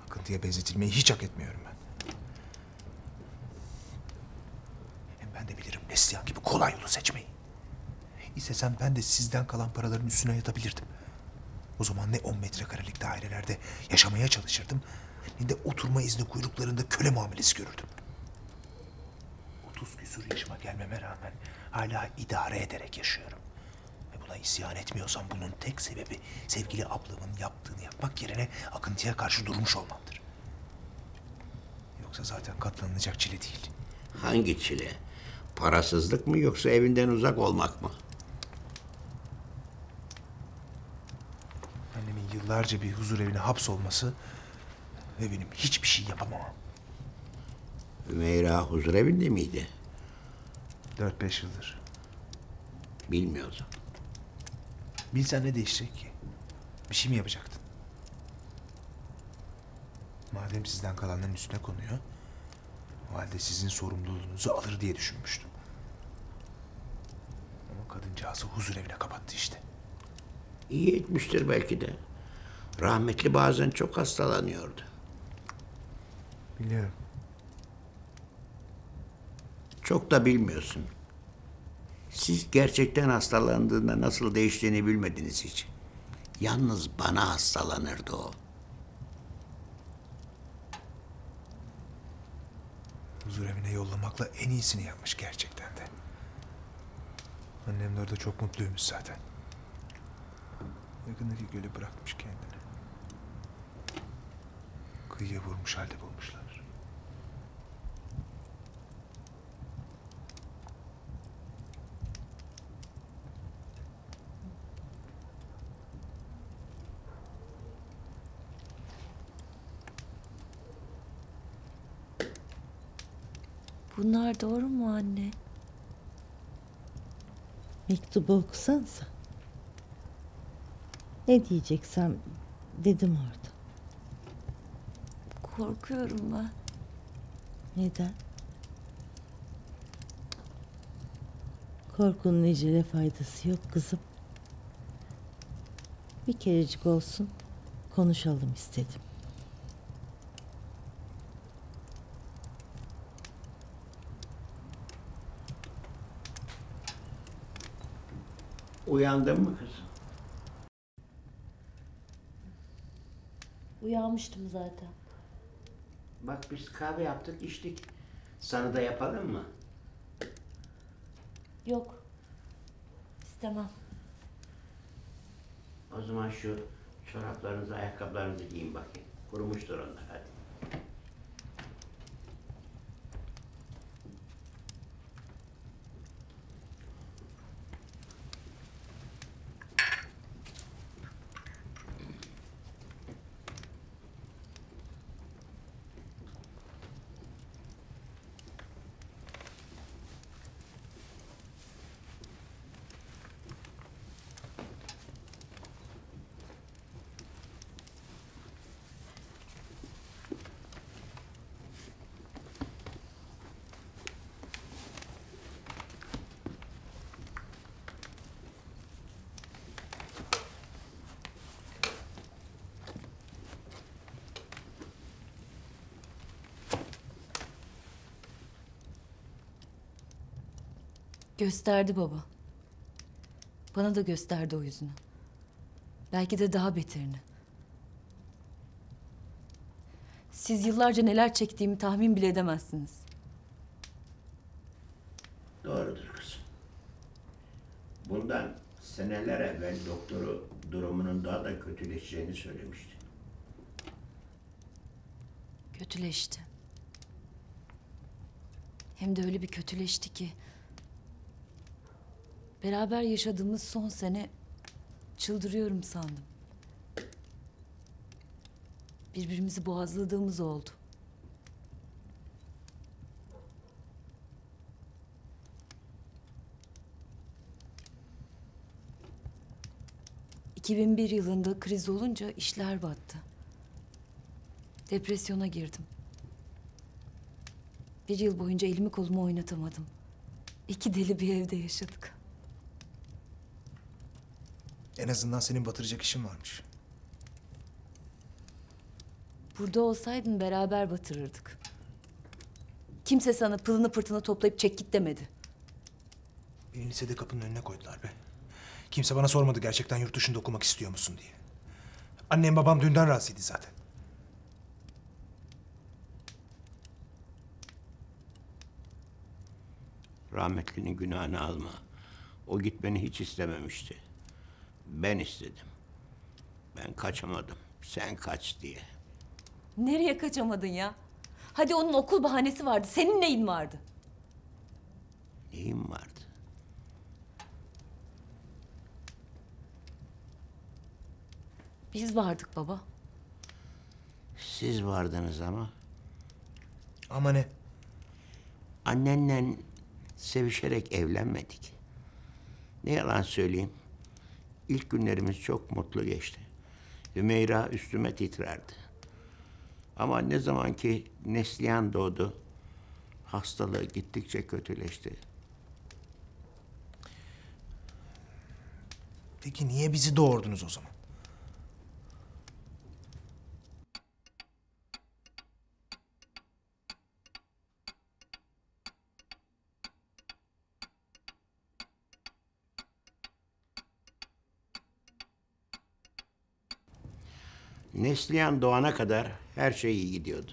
Akıntıya benzetilmeyi hiç hak etmiyorum ben. Hem ben de bilirim Neslihan gibi kolay yolu seçmeyi. İstesem ben de sizden kalan paraların üstüne yatabilirdim. O zaman ne 10 metrekarelik dairelerde yaşamaya çalışırdım, ne de oturma izni kuyruklarında köle muamelesi görürdüm. 30 küsur yaşıma gelmeme rağmen hala idare ederek yaşıyorum. Ve buna isyan etmiyorsam bunun tek sebebi sevgili ablamın yaptığını yapmak yerine akıntıya karşı durmuş olmamdır. Yoksa Yoksa zaten katlanılacak çile değil. Hangi çile? Parasızlık mı yoksa evinden uzak olmak mı? Annemin yıllarca bir huzur evine hapsolması ve benim hiçbir şey yapamamam. Hümeyra huzurevinde miydi? 4-5 yıldır. Bilmiyordum. Bilsen ne değişecek ki? Bir şey mi yapacaktın? Madem sizden kalanların üstüne konuyor, o halde sizin sorumluluğunuzu alır diye düşünmüştüm. Ama kadıncağızı huzur evine kapattı işte. İyi etmiştir belki de. Rahmetli bazen çok hastalanıyordu. Biliyorum. Çok da bilmiyorsun. Siz gerçekten hastalandığında nasıl değiştiğini bilmediniz hiç. Yalnız bana hastalanırdı o. Huzur evine yollamakla en iyisini yapmış gerçekten de. Annem de orada çok mutluymuş zaten. Yakındaki göle bırakmış kendini. Kıyıya vurmuş halde bulmuşlar. Bunlar doğru mu anne? Mektubu okusanıza. Ne diyeceksem dedim orada. Korkuyorum ben. Neden? Korkunun ecele faydası yok kızım. Bir kerecik olsun konuşalım istedim. Uyandın mı kızım? Uyanmıştım zaten. Bak biz kahve yaptık içtik. Sana da yapalım mı? Yok. İstemem. O zaman şu çoraplarınızı, ayakkabılarınızı giyin bakayım. Kurumuştur onlar hadi. Gösterdi baba. Bana da gösterdi o yüzünü. Belki de daha beterini. Siz yıllarca neler çektiğimi tahmin bile edemezsiniz. Doğrudur kızım. Bundan seneler evvel doktoru durumunun daha da kötüleşeceğini söylemişti. Kötüleşti. Hem de öyle bir kötüleşti ki... Beraber yaşadığımız son sene çıldırıyorum sandım. Birbirimizi boğazladığımız oldu. ...2001 yılında kriz olunca işler battı. Depresyona girdim. Bir yıl boyunca elimi kolumu oynatamadım. 2 deli bir evde yaşadık. En azından senin batıracak işin varmış. Burada olsaydın beraber batırırdık. Kimse sana pılını pırtını toplayıp çek git demedi. Beni lisede kapının önüne koydular be. Kimse bana sormadı gerçekten yurt dışında okumak istiyor musun diye. Annem babam dünden razıydı zaten. Rahmetlinin günahını alma. O gitmeni hiç istememişti. Ben istedim. Ben kaçamadım. Sen kaç diye. Nereye kaçamadın ya? Hadi onun okul bahanesi vardı. Senin neyin vardı? Neyim vardı? Biz vardık baba. Siz vardınız ama. Ama ne? Annenle sevişerek evlenmedik. Ne yalan söyleyeyim. İlk günlerimiz çok mutlu geçti. Hümeyra üstüme titrerdi. Ama ne zaman ki Neslihan doğdu, hastalığı gittikçe kötüleşti. Peki niye bizi doğurdunuz o zaman? Neslihan doğana kadar her şey iyi gidiyordu.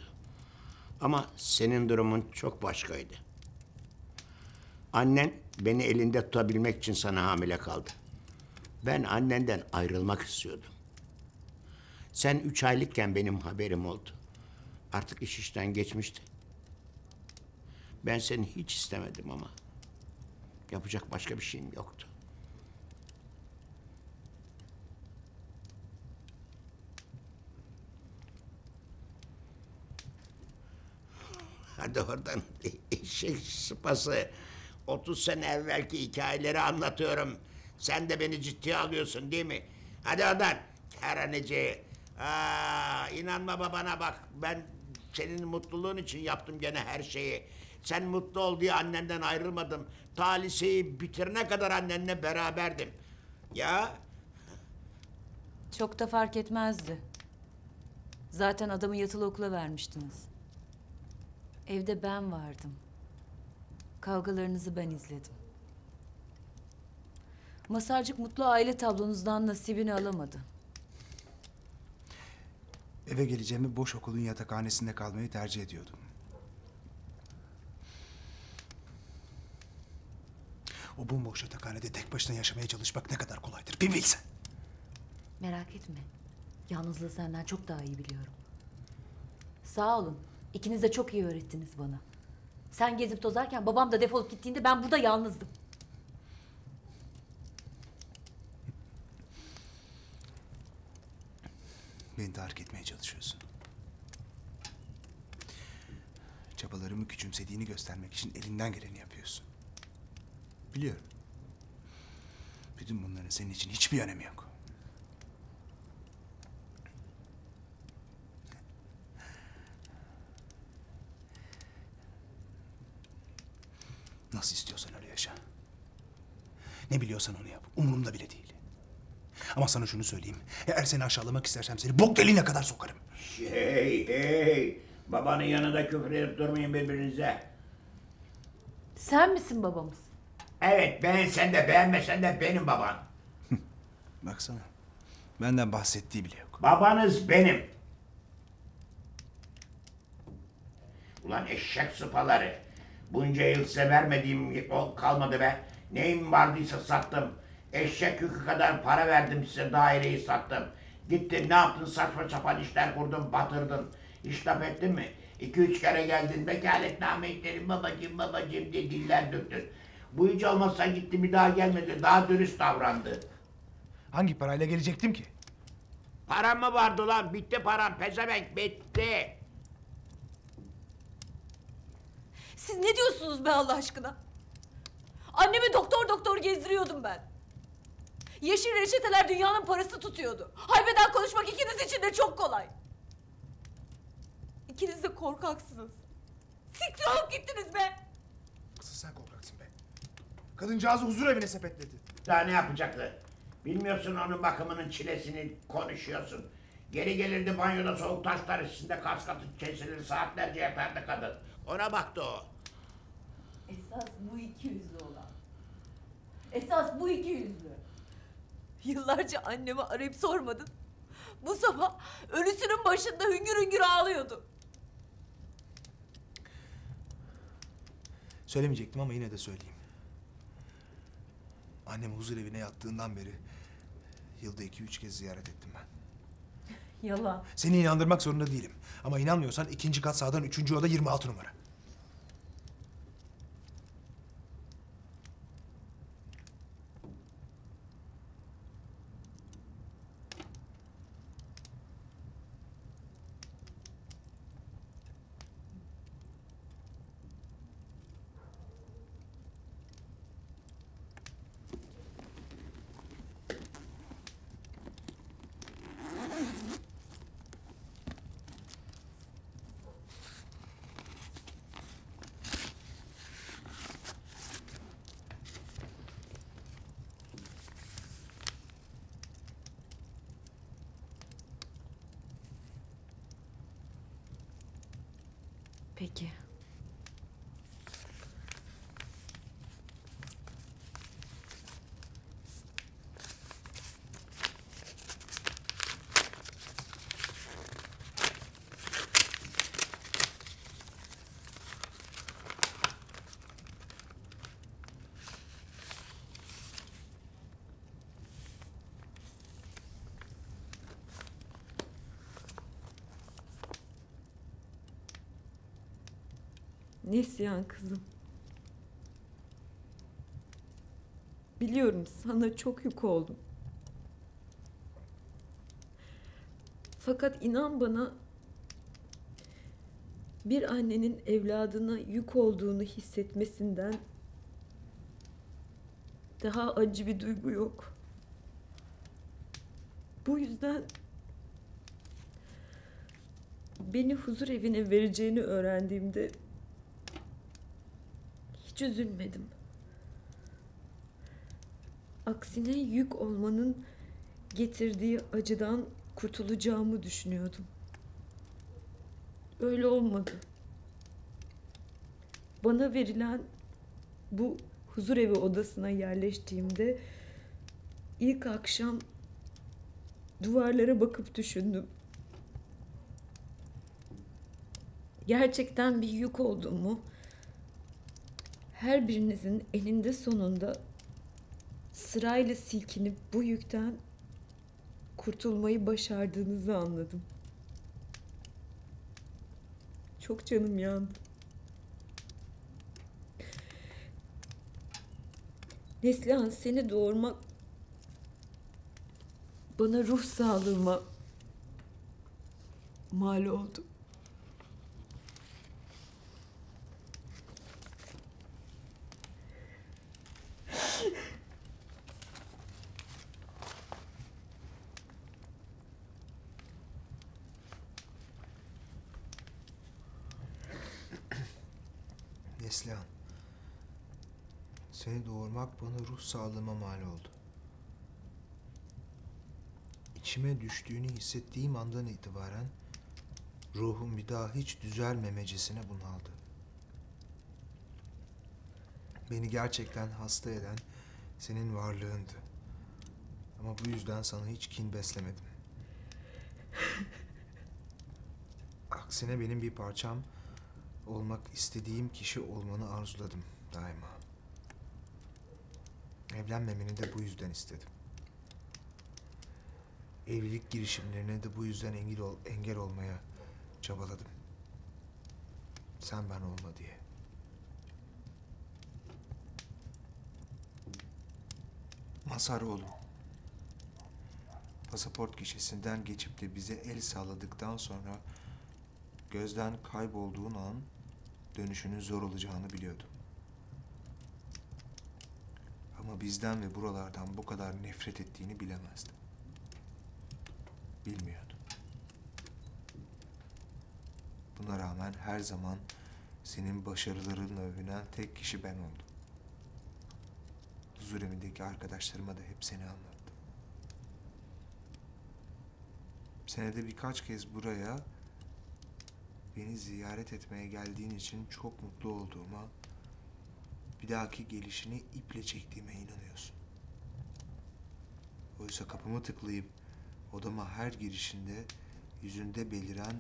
Ama senin durumun çok başkaydı. Annen beni elinde tutabilmek için sana hamile kaldı. Ben annenden ayrılmak istiyordum. Sen 3 aylıkken benim haberim oldu. Artık iş işten geçmişti. Ben seni hiç istemedim ama yapacak başka bir şeyim yoktu. Hadi oradan eşek sıpası. 30 sene evvelki hikayeleri anlatıyorum. Sen de beni ciddiye alıyorsun değil mi? Hadi oradan keraneci. İnanma babana bak. Ben senin mutluluğun için yaptım gene her şeyi. Sen mutlu ol diye annenden ayrılmadım. Ta liseyi bitirene kadar annenle beraberdim. Ya Çok da fark etmezdi. Zaten adamı yatılı okula vermiştiniz. Evde ben vardım. Kavgalarınızı ben izledim. Masarcık mutlu aile tablonuzdan nasibini alamadı. Eve geleceğimi boş okulun yatakhanesinde kalmayı tercih ediyordum. O bomboş yatakhanede tek başına yaşamaya çalışmak ne kadar kolaydır bir bilsen. Merak etme. Yalnızlığı senden çok daha iyi biliyorum. Sağ olun. İkiniz de çok iyi öğrettiniz bana. Sen gezip tozarken babam da defolup gittiğinde ben burada yalnızdım. Beni tahrik etmeye çalışıyorsun. Çabalarımı küçümsediğini göstermek için elinden geleni yapıyorsun. Biliyorum. Bütün bunların senin için hiçbir önemi yok. Nasıl istiyorsan öyle yaşa. Ne biliyorsan onu yap. Umurumda bile değil. Ama sana şunu söyleyeyim. Eğer seni aşağılamak istersem seni bok deliğine kadar sokarım. Hey! Babanın yanında küfür edip durmayın birbirinize. Sen misin babamız? Evet, beğensen de beğenmesen de benim baban. Baksana. Benden bahsettiği bile yok. Babanız benim. Ulan eşek sıpaları. Bunca yıl size vermediğim kalmadı be. Neyim vardıysa sattım. Eşek yükü kadar para verdim size, daireyi sattım. Gittin ne yaptın, saçma sapan işler kurdun, batırdın. İş laf ettin mi? 2-3 kere geldin, vekaletname isterim babacığım diye diller döktün. Bu hiç olmazsa gitti bir daha gelmedi, daha dürüst davrandı. Hangi parayla gelecektim ki? Param mı vardı lan? Bitti param, pezevenk bitti. Siz ne diyorsunuz be Allah aşkına? Annemi doktor gezdiriyordum ben. Yeşil reçeteler dünyanın parası tutuyordu. Haybeden konuşmak ikiniz için de çok kolay. İkiniz de korkaksınız. Siktir olup gittiniz be. Kızım sen korkaksın be. Kadıncağızı huzur evine sepetledi. Daha ne yapacaktı? Bilmiyorsun onun bakımının çilesini, konuşuyorsun. Geri gelirdi banyoda soğuk taşlar içinde kas katı kesilir, saatlerce yatardı kadın. Ona baktı o. Esas bu iki yüzlü olan. Esas bu iki yüzlü. Yıllarca annemi arayıp sormadın. Bu sabah ölüsünün başında hüngür hüngür ağlıyordu. Söylemeyecektim ama yine de söyleyeyim. Annemi huzur evine yattığından beri yılda 2-3 kez ziyaret ettim ben. Yalan. Seni inandırmak zorunda değilim. Ama inanmıyorsan ikinci kat sağdan 3. oda 26 numara. Peki. Neslihan kızım. Biliyorum sana çok yük oldum. Fakat inan bana, bir annenin evladına yük olduğunu hissetmesinden daha acı bir duygu yok. Bu yüzden beni huzur evine vereceğini öğrendiğimde hiç üzülmedim. Aksine yük olmanın getirdiği acıdan kurtulacağımı düşünüyordum. Öyle olmadı. Bana verilen bu huzurevi odasına yerleştiğimde ilk akşam duvarlara bakıp düşündüm. Gerçekten bir yük olduğumu, her birinizin eninde sonunda sırayla silkinip bu yükten kurtulmayı başardığınızı anladım. Çok canım yandı. Neslihan, seni doğurmak bana ruh sağlığıma mal oldu. Neslihan, seni doğurmak bana ruh sağlığıma mal oldu. İçime düştüğünü hissettiğim andan itibaren ruhum bir daha hiç düzelmemecesine bunaldı. Beni gerçekten hasta eden senin varlığındı. Ama bu yüzden sana hiç kin beslemedim. Aksine benim bir parçam olmak istediğim kişi olmanı arzuladım daima. Evlenmemeni de bu yüzden istedim. Evlilik girişimlerine de bu yüzden engel olmaya çabaladım. Sen ben olma diye. Mazhar oğlum, pasaport gişesinden geçip de bize el salladıktan sonra gözden kaybolduğun an dönüşünün zor olacağını biliyordum. Ama bizden ve buralardan bu kadar nefret ettiğini bilemezdim. Bilmiyordum. Buna rağmen her zaman senin başarılarınla övünen tek kişi ben oldum. Huzurevindeki arkadaşlarıma da hep seni anlattım. Senede birkaç kez buraya beni ziyaret etmeye geldiğin için çok mutlu olduğuma, bir dahaki gelişini iple çektiğime inanıyorsun. Oysa kapımı tıklayıp odama her girişinde yüzünde beliren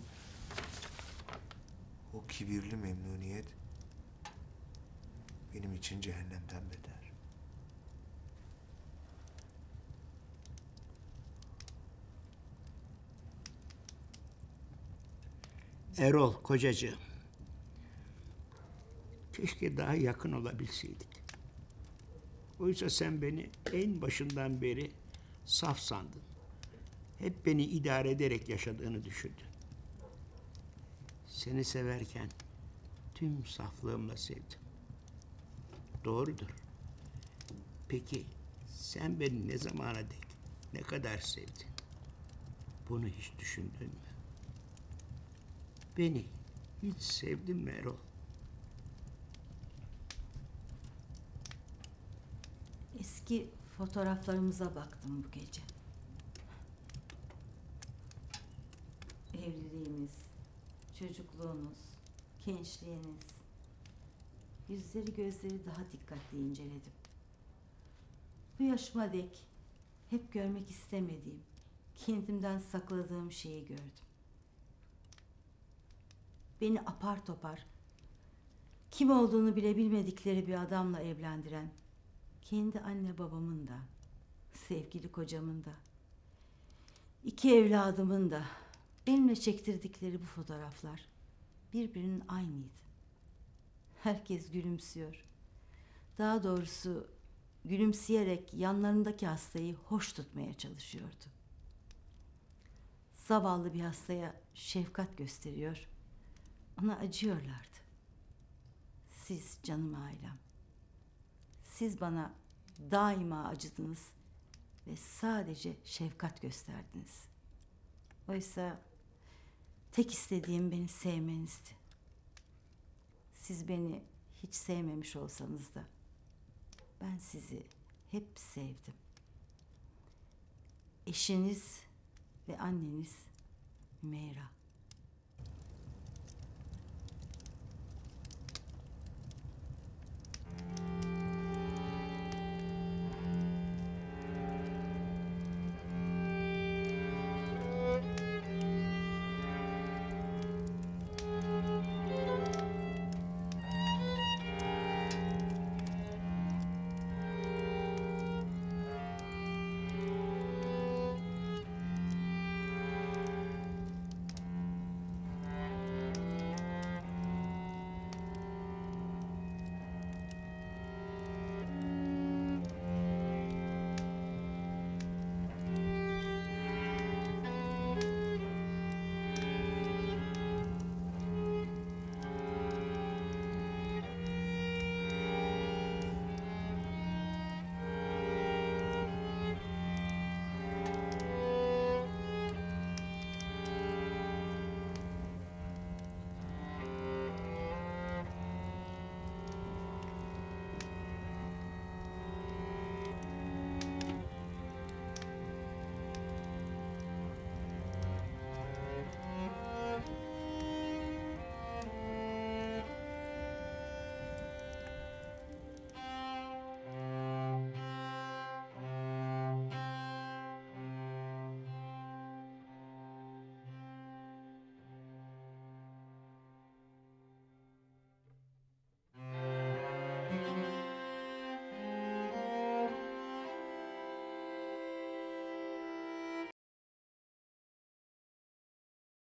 o kibirli memnuniyet benim için cehennemden beter. Erol kocacığım. Keşke daha yakın olabilseydik. Oysa sen beni en başından beri saf sandın. Hep beni idare ederek yaşadığını düşündün. Seni severken tüm saflığımla sevdim. Doğrudur. Peki sen beni ne zamana dek, ne kadar sevdin? Bunu hiç düşündün mü? Beni hiç sevdin mi Erol? Eski fotoğraflarımıza baktım bu gece. Evliliğimiz, çocukluğunuz, gençliğiniz. Yüzleri gözleri daha dikkatli inceledim. Bu yaşıma dek hep görmek istemediğim, kendimden sakladığım şeyi gördüm. Beni apar topar, kim olduğunu bile bilmedikleri bir adamla evlendiren, kendi anne babamın da, sevgili kocamın da, 2 evladımın da benimle çektirdikleri bu fotoğraflar birbirinin aynıydı. Herkes gülümsüyor. Daha doğrusu gülümseyerek yanlarındaki hastayı hoş tutmaya çalışıyordu. Zavallı bir hastaya şefkat gösteriyor, ona acıyorlardı. Siz canım ailem, siz bana daima acıdınız ve sadece şefkat gösterdiniz. Oysa tek istediğim beni sevmenizdi. Siz beni hiç sevmemiş olsanız da ben sizi hep sevdim. Eşiniz ve anneniz Hümeyra.